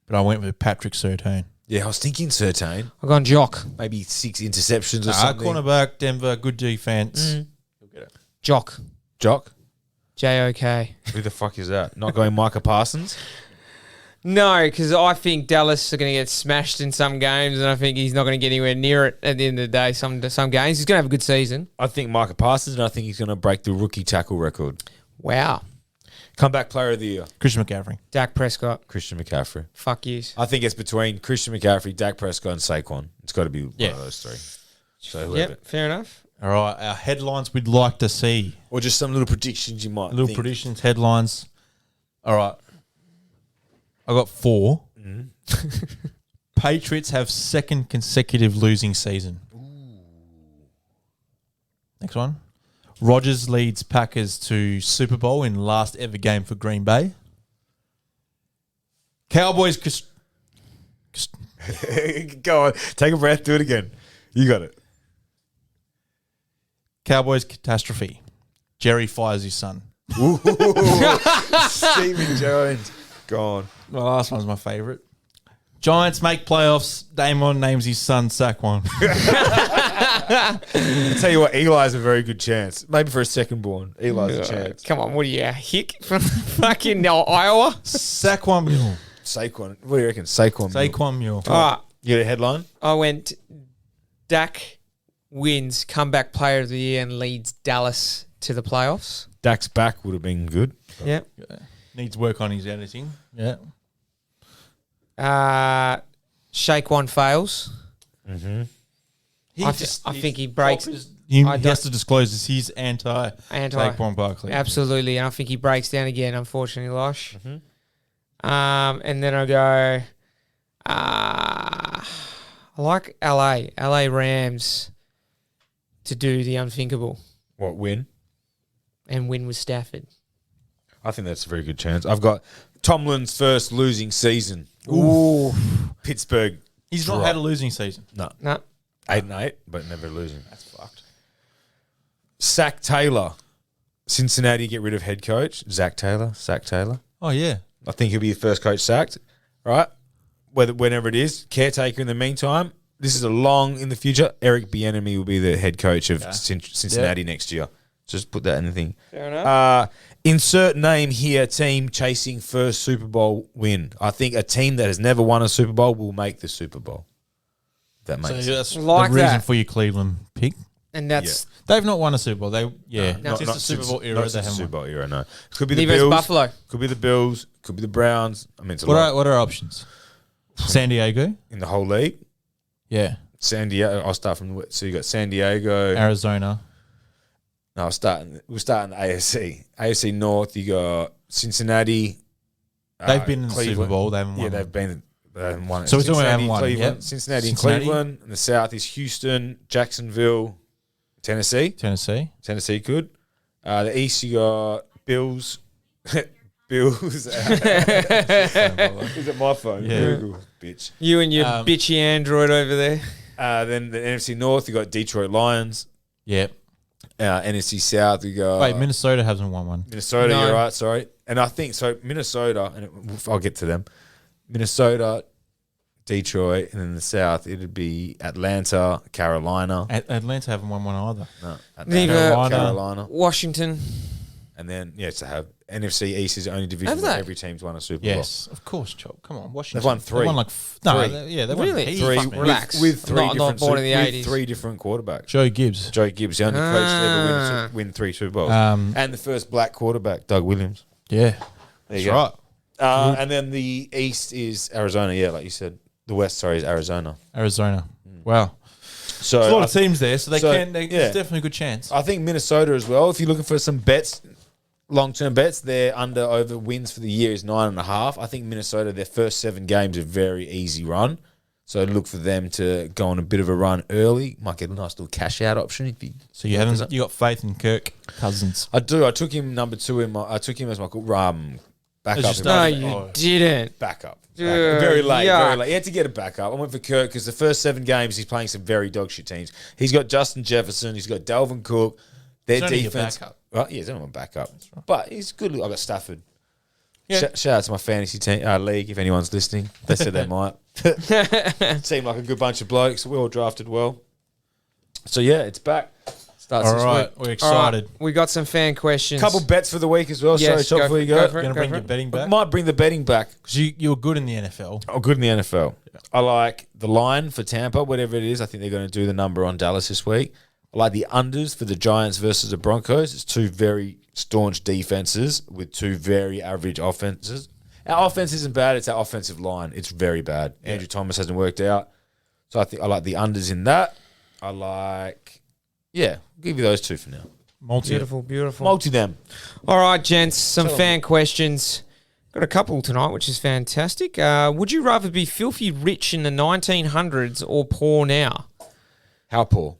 [SPEAKER 3] but I went with Patrick Surtain.
[SPEAKER 4] Yeah, I was thinking Surtain.
[SPEAKER 2] I've gone Jock.
[SPEAKER 4] Maybe 6 interceptions or something.
[SPEAKER 3] Cornerback, Denver, good defense.
[SPEAKER 2] Jock.
[SPEAKER 4] Jock.
[SPEAKER 2] J-O-K.
[SPEAKER 4] Who the fuck is that? Not going Micah Parsons?
[SPEAKER 2] No, because I think Dallas are going to get smashed in some games, and I think he's not going to get anywhere near it at the end of the day. Some games. He's going to have a good season.
[SPEAKER 4] I think Micah Parsons, and I think he's going to break the rookie tackle record.
[SPEAKER 2] Wow.
[SPEAKER 4] Comeback Player of the Year.
[SPEAKER 3] Christian McCaffrey.
[SPEAKER 2] Dak Prescott.
[SPEAKER 4] Christian McCaffrey.
[SPEAKER 2] Fuck yous.
[SPEAKER 4] I think it's between Christian McCaffrey, Dak Prescott, and Saquon. It's got to be one of those three. So whoever.
[SPEAKER 2] Yep, fair enough.
[SPEAKER 3] All right, our headlines we'd like to see.
[SPEAKER 4] Or just some little predictions you might
[SPEAKER 3] Little
[SPEAKER 4] think.
[SPEAKER 3] predictions, headlines. All right. I got 4. Patriots have second consecutive losing season. Next one. Rodgers leads Packers to Super Bowl in last ever game for Green Bay. Cowboys.
[SPEAKER 4] Go on. Take a breath. Do it again. You got it.
[SPEAKER 3] Cowboys catastrophe. Jerry fires his son.
[SPEAKER 4] Steven Jones. Gone.
[SPEAKER 3] The last one's my favourite. Giants make playoffs. Damon names his son Saquon.
[SPEAKER 4] I'll tell you what, Eli's a very good chance. Maybe for a second born. Eli's a chance.
[SPEAKER 2] Come on, what are you, a hick from fucking Iowa?
[SPEAKER 3] Saquon Mule.
[SPEAKER 4] Saquon. What do you reckon? Saquon.
[SPEAKER 3] Saquon Mule.
[SPEAKER 2] All right.
[SPEAKER 4] You get a headline?
[SPEAKER 2] I went Dak wins comeback player of the year and leads Dallas to the playoffs.
[SPEAKER 4] Dak's back would have been good.
[SPEAKER 2] Yep.
[SPEAKER 3] Needs work on his editing. Yeah.
[SPEAKER 2] Shaquan fails.
[SPEAKER 3] He
[SPEAKER 2] I think he breaks.
[SPEAKER 3] He
[SPEAKER 2] I
[SPEAKER 3] has to disclose this. He's anti Saquon Barkley.
[SPEAKER 2] Absolutely, and I think he breaks down again. Unfortunately, Losh. And then I go. I like LA Rams to do the unthinkable
[SPEAKER 4] What, win?
[SPEAKER 2] and win with Stafford.
[SPEAKER 4] I think that's a very good chance. I've got Tomlin's first losing season.
[SPEAKER 2] Ooh.
[SPEAKER 4] Pittsburgh.
[SPEAKER 3] He's not had a losing season.
[SPEAKER 4] No.
[SPEAKER 2] No.
[SPEAKER 4] 8-8, but never losing.
[SPEAKER 3] That's fucked.
[SPEAKER 4] Zach Taylor. Cincinnati get rid of head coach. Zach Taylor.
[SPEAKER 3] Oh, yeah.
[SPEAKER 4] I think he'll be the first coach sacked. Right? Whenever it is. Caretaker in the meantime. This is a long in the future. Eric Bieniemy will be the head coach of Cincinnati next year. Just put that in the thing.
[SPEAKER 2] Fair enough.
[SPEAKER 4] Insert name here, team chasing first Super Bowl win. I think a team that has never won a Super Bowl will make the Super Bowl. If that makes sense.
[SPEAKER 3] That's
[SPEAKER 2] Like
[SPEAKER 3] the reason
[SPEAKER 2] that.
[SPEAKER 3] for your Cleveland pick.
[SPEAKER 2] And that's
[SPEAKER 3] They've not won a Super Bowl.
[SPEAKER 2] No.
[SPEAKER 3] Since the Super Bowl era, they haven't
[SPEAKER 4] Super
[SPEAKER 3] won.
[SPEAKER 4] Bowl era, no. Could be the
[SPEAKER 2] Neither is
[SPEAKER 4] Bills.
[SPEAKER 2] Buffalo.
[SPEAKER 4] Could be the Bills. Could be the Browns. I mean, it's a
[SPEAKER 3] What
[SPEAKER 4] lot
[SPEAKER 3] are our options? San Diego?
[SPEAKER 4] in the whole league.
[SPEAKER 3] Yeah.
[SPEAKER 4] San Diego. I'll start from so you got San Diego.
[SPEAKER 3] Arizona.
[SPEAKER 4] No, we're starting the AFC. AFC North. You got Cincinnati.
[SPEAKER 3] They've been in the
[SPEAKER 4] Cleveland.
[SPEAKER 3] Super Bowl. They haven't won.
[SPEAKER 4] Yeah, they've been. They haven't won it.
[SPEAKER 3] So we're talking about
[SPEAKER 4] Cincinnati,
[SPEAKER 3] one,
[SPEAKER 4] Cleveland,
[SPEAKER 3] yep.
[SPEAKER 4] Cincinnati and
[SPEAKER 3] Cincinnati.
[SPEAKER 4] Cleveland. In the South is Houston, Jacksonville, Tennessee.
[SPEAKER 3] Tennessee.
[SPEAKER 4] Could. The East you got Bills. Bills. Is it my phone?
[SPEAKER 3] Yeah.
[SPEAKER 4] Google, bitch.
[SPEAKER 2] you and your bitchy Android over there.
[SPEAKER 4] Then the NFC North you got Detroit Lions.
[SPEAKER 3] Yep.
[SPEAKER 4] NFC South you got
[SPEAKER 3] Wait, Minnesota hasn't won one.
[SPEAKER 4] Minnesota.
[SPEAKER 2] No.
[SPEAKER 4] You're right. Sorry. And I think so. Minnesota, and I'll get to them. Minnesota, Detroit, and in the South it'd be Atlanta, Carolina.
[SPEAKER 3] Atlanta haven't won one either.
[SPEAKER 4] No,
[SPEAKER 2] Neither-
[SPEAKER 4] Atlanta, Carolina,
[SPEAKER 2] Washington.
[SPEAKER 4] and then to have NFC East is the only division
[SPEAKER 2] Have
[SPEAKER 4] where
[SPEAKER 2] they?
[SPEAKER 4] every team's won a Super
[SPEAKER 3] Yes, of course, Chop. Come on, Washington.
[SPEAKER 4] They've won three.
[SPEAKER 3] They won like
[SPEAKER 4] Three.
[SPEAKER 3] they
[SPEAKER 2] Really?
[SPEAKER 3] won heaps,
[SPEAKER 4] Bowl.
[SPEAKER 3] man.
[SPEAKER 2] Relax.
[SPEAKER 4] With three
[SPEAKER 2] Not
[SPEAKER 4] different
[SPEAKER 2] born in the
[SPEAKER 4] with
[SPEAKER 2] 80s.
[SPEAKER 4] three different quarterbacks.
[SPEAKER 3] Joe Gibbs.
[SPEAKER 4] Joe Gibbs, the only coach to ever win 3 Super Bowls, and the first black quarterback, Doug Williams.
[SPEAKER 3] Yeah,
[SPEAKER 4] There you
[SPEAKER 3] that's
[SPEAKER 4] go.
[SPEAKER 3] right.
[SPEAKER 4] And then the East is Arizona. Yeah, like you said. The West, sorry, is Arizona.
[SPEAKER 3] Arizona. Wow,
[SPEAKER 4] So
[SPEAKER 3] there's a lot of teams there, so
[SPEAKER 4] so,
[SPEAKER 3] there's
[SPEAKER 4] yeah.
[SPEAKER 3] definitely a good chance.
[SPEAKER 4] I think Minnesota as well. If you're looking for some bets, long-term bets, their over wins for the year is 9.5. I think Minnesota, their first 7 games, a very easy run. So look for them to go on a bit of a run early. Might get a nice little cash out option if you.
[SPEAKER 3] So you got faith in Kirk Cousins.
[SPEAKER 4] I do. I took him number 2 I took him as my backup.
[SPEAKER 3] As you
[SPEAKER 2] No,
[SPEAKER 3] started.
[SPEAKER 2] you didn't.
[SPEAKER 4] Backup.
[SPEAKER 2] Dude,
[SPEAKER 4] Very late.
[SPEAKER 2] yuck.
[SPEAKER 4] Very late. He had to get a backup. I went for Kirk because the first 7 games he's playing some very dog shit teams. He's got Justin Jefferson. He's got Dalvin Cook. Their
[SPEAKER 3] He's only your
[SPEAKER 4] defense.
[SPEAKER 3] backup.
[SPEAKER 4] Right? Yeah, he's only my backup.
[SPEAKER 3] right.
[SPEAKER 4] But he's good. I got Stafford.
[SPEAKER 3] Yeah.
[SPEAKER 4] Shout out to my fantasy team league if anyone's listening. They said they might. Seemed like a good bunch of blokes. We all drafted well. So yeah, it's back. Starts
[SPEAKER 3] All
[SPEAKER 4] this
[SPEAKER 3] right,
[SPEAKER 4] week.
[SPEAKER 3] we're
[SPEAKER 2] All
[SPEAKER 3] excited.
[SPEAKER 2] right, we got some fan questions.
[SPEAKER 4] Couple bets for the week as well.
[SPEAKER 2] Yes,
[SPEAKER 4] Sorry, Chop, before you go.
[SPEAKER 2] for it,
[SPEAKER 3] Going to
[SPEAKER 2] go
[SPEAKER 3] bring
[SPEAKER 2] for
[SPEAKER 3] your
[SPEAKER 2] it.
[SPEAKER 3] betting
[SPEAKER 4] I
[SPEAKER 3] back
[SPEAKER 4] might bring the betting back.
[SPEAKER 3] because you were good in the NFL.
[SPEAKER 4] Oh, good in the NFL. I like the line for Tampa, whatever it is. I think they're going to do the number on Dallas this week. I like the unders for the Giants versus the Broncos. It's 2 very staunch defenses with 2 very average offenses. Our offense isn't bad. It's our offensive line. It's very bad. Andrew Thomas hasn't worked out. So I think I like the unders in that. I like, I'll give you those 2 for now.
[SPEAKER 2] Beautiful, beautiful.
[SPEAKER 4] Multi them.
[SPEAKER 2] All right, gents, some fan questions. Got a couple tonight, which is fantastic. Would you rather be filthy rich in the 1900s or poor now?
[SPEAKER 4] How poor?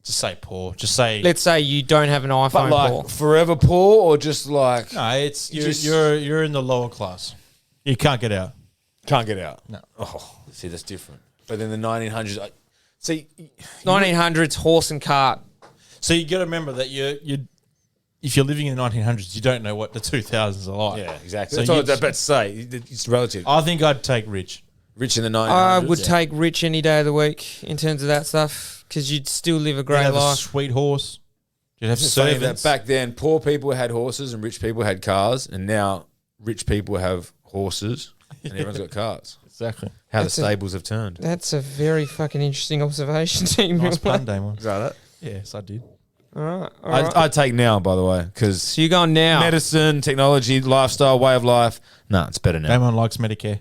[SPEAKER 3] Just say poor. Just say
[SPEAKER 2] Let's say you don't have an iPhone,
[SPEAKER 4] But like
[SPEAKER 2] Paul.
[SPEAKER 4] forever poor or just like
[SPEAKER 3] no. It's
[SPEAKER 4] just-
[SPEAKER 3] you're in the lower class. You can't get out.
[SPEAKER 4] can't get out?
[SPEAKER 3] No.
[SPEAKER 4] Oh, see, that's different. But then the 1900s, see,
[SPEAKER 2] 1900s, horse and cart.
[SPEAKER 3] So you got to remember that you if you're living in the 1900s, you don't know what the 2000s are like.
[SPEAKER 4] yeah, exactly.
[SPEAKER 3] So
[SPEAKER 4] That's all I
[SPEAKER 3] you-
[SPEAKER 4] was about to say. It's relative.
[SPEAKER 3] I think I'd take rich.
[SPEAKER 4] Rich in the 1900s.
[SPEAKER 2] I would take rich any day of the week in terms of that stuff because you'd still live a
[SPEAKER 3] You'd
[SPEAKER 2] great
[SPEAKER 3] have a
[SPEAKER 2] life.
[SPEAKER 3] sweet horse. You'd have
[SPEAKER 4] It's funny
[SPEAKER 3] servants.
[SPEAKER 4] that back then, poor people had horses and rich people had cars, and now rich people have horses and everyone's got cars.
[SPEAKER 3] Exactly.
[SPEAKER 4] How
[SPEAKER 2] That's
[SPEAKER 4] the stables have turned.
[SPEAKER 2] That's a very fucking interesting observation, team.
[SPEAKER 3] Nice pun, Damon.
[SPEAKER 4] Is that it?
[SPEAKER 3] Yes, I did.
[SPEAKER 2] All right. All right.
[SPEAKER 4] I'd take now, by the way, because
[SPEAKER 2] So you're going now.
[SPEAKER 4] medicine, technology, lifestyle, way of life. Nah, it's better now.
[SPEAKER 3] Damon likes Medicare.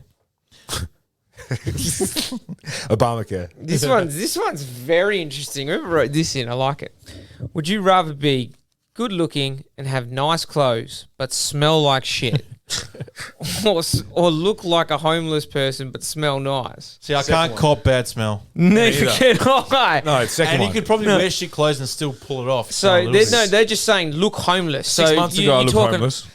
[SPEAKER 4] Obamacare.
[SPEAKER 2] This one's very interesting. Whoever wrote this in, I like it. Would you rather be good looking and have nice clothes but smell like shit, or look like a homeless person but smell nice?
[SPEAKER 3] See, I
[SPEAKER 4] Second
[SPEAKER 3] can't
[SPEAKER 4] one.
[SPEAKER 3] cop bad smell.
[SPEAKER 2] Neither
[SPEAKER 4] either.
[SPEAKER 2] can I.
[SPEAKER 4] No, it's second
[SPEAKER 3] And
[SPEAKER 4] one.
[SPEAKER 3] you could probably wear shit clothes and still pull it off.
[SPEAKER 2] So they're just saying look homeless.
[SPEAKER 4] 6
[SPEAKER 2] so
[SPEAKER 4] months
[SPEAKER 2] you,
[SPEAKER 4] ago, I
[SPEAKER 2] you're
[SPEAKER 4] looked
[SPEAKER 2] talking,
[SPEAKER 4] homeless.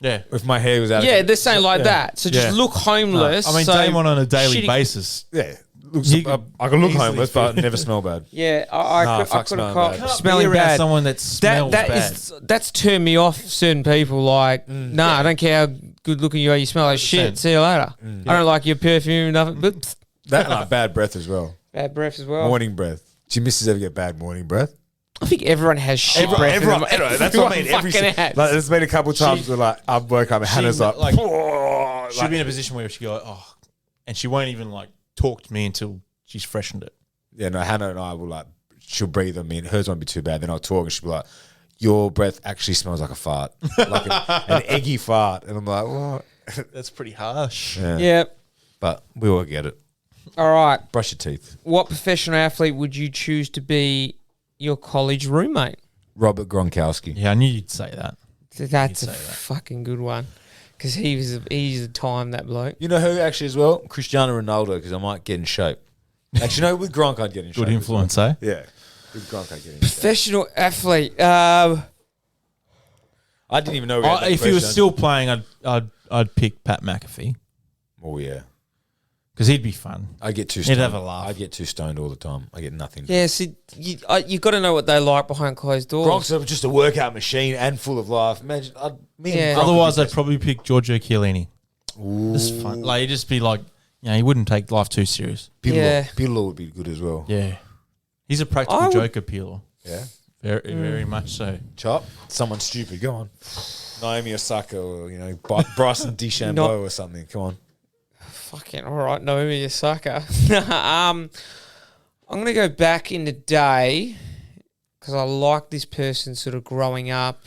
[SPEAKER 3] Yeah.
[SPEAKER 4] If my hair was out.
[SPEAKER 2] Yeah,
[SPEAKER 4] of
[SPEAKER 2] they're saying like
[SPEAKER 4] yeah.
[SPEAKER 2] that. So just
[SPEAKER 3] Yeah.
[SPEAKER 2] look homeless.
[SPEAKER 3] I mean,
[SPEAKER 2] so
[SPEAKER 3] Damon on a daily
[SPEAKER 2] shitty-
[SPEAKER 3] basis.
[SPEAKER 4] Yeah. I can look
[SPEAKER 3] easily
[SPEAKER 4] homeless, but
[SPEAKER 3] fit.
[SPEAKER 4] never smell bad.
[SPEAKER 2] Yeah, I
[SPEAKER 4] Nah,
[SPEAKER 2] could
[SPEAKER 4] fuck
[SPEAKER 2] have
[SPEAKER 4] smelling
[SPEAKER 2] caught
[SPEAKER 4] bad.
[SPEAKER 3] Can't
[SPEAKER 2] smelling
[SPEAKER 3] be around
[SPEAKER 2] bad.
[SPEAKER 3] someone that smells bad.
[SPEAKER 2] That's turned me off certain people. Like, I don't care how good looking you are. You smell like shit.
[SPEAKER 3] 100%.
[SPEAKER 2] See you later. I don't like your perfume. Nothing. But pfft,
[SPEAKER 4] That like bad breath as well.
[SPEAKER 2] bad breath as well.
[SPEAKER 4] Morning breath. Do your missus ever get bad morning breath?
[SPEAKER 2] I think everyone has shit breath. in them.
[SPEAKER 4] That's what I mean.
[SPEAKER 2] Everyone fucking has.
[SPEAKER 4] Like, there's been a couple times where like I woke up and Hannah's like,
[SPEAKER 3] she'll be in a position where she go, oh, and she won't even like talk to me until she's freshened it.
[SPEAKER 4] yeah, no, Hannah and I will like, she'll breathe on me and hers won't be too bad. Then I'll talk and she'll be like, your breath actually smells like a fart, like an eggy fart. And I'm like, what?
[SPEAKER 3] That's pretty harsh.
[SPEAKER 2] Yeah.
[SPEAKER 4] But we all get it.
[SPEAKER 2] All right.
[SPEAKER 4] Brush your teeth.
[SPEAKER 2] What professional athlete would you choose to be your college roommate?
[SPEAKER 4] Robert Gronkowski.
[SPEAKER 3] Yeah, I knew you'd say that.
[SPEAKER 2] That's a
[SPEAKER 3] say that.
[SPEAKER 2] fucking good one. Because he's a time, that bloke.
[SPEAKER 4] You know who actually as well? Cristiano Ronaldo, because I might get in shape. Actually, no, with Gronk I'd get in shape.
[SPEAKER 3] Good influence, eh?
[SPEAKER 4] Yeah. With Gronk I'd get in shape.
[SPEAKER 2] Professional athlete.
[SPEAKER 4] I didn't even know we had that
[SPEAKER 3] If he was
[SPEAKER 4] question.
[SPEAKER 3] still playing, I'd pick Pat McAfee
[SPEAKER 4] Oh, yeah.
[SPEAKER 3] because he'd be fun.
[SPEAKER 4] I get too
[SPEAKER 3] He'd
[SPEAKER 4] stoned.
[SPEAKER 3] have a laugh.
[SPEAKER 4] I get too stoned all the time. I get nothing.
[SPEAKER 2] Yeah, see, you got to know what they like behind closed doors.
[SPEAKER 4] Gronk's just a workout machine and full of life. Imagine, me and
[SPEAKER 2] Yeah.
[SPEAKER 4] Gronk
[SPEAKER 3] Otherwise,
[SPEAKER 4] would
[SPEAKER 3] I'd probably pick Giorgio Chiellini.
[SPEAKER 4] be
[SPEAKER 3] Just fun. Like he'd just be like, he wouldn't take life too serious.
[SPEAKER 2] Yeah.
[SPEAKER 4] Pirlo would be good as well.
[SPEAKER 3] Yeah, he's a practical
[SPEAKER 2] I would-
[SPEAKER 3] joker, Pirlo.
[SPEAKER 4] Yeah.
[SPEAKER 3] Very, very much so.
[SPEAKER 4] Chop. Someone stupid. Go on. Naomi Osaka or, Bryson DeChambeau
[SPEAKER 2] Not-
[SPEAKER 4] or something. Come on.
[SPEAKER 2] Fucking all right, Naomi Osaka. I'm gonna go back in the day because I like this person sort of growing up.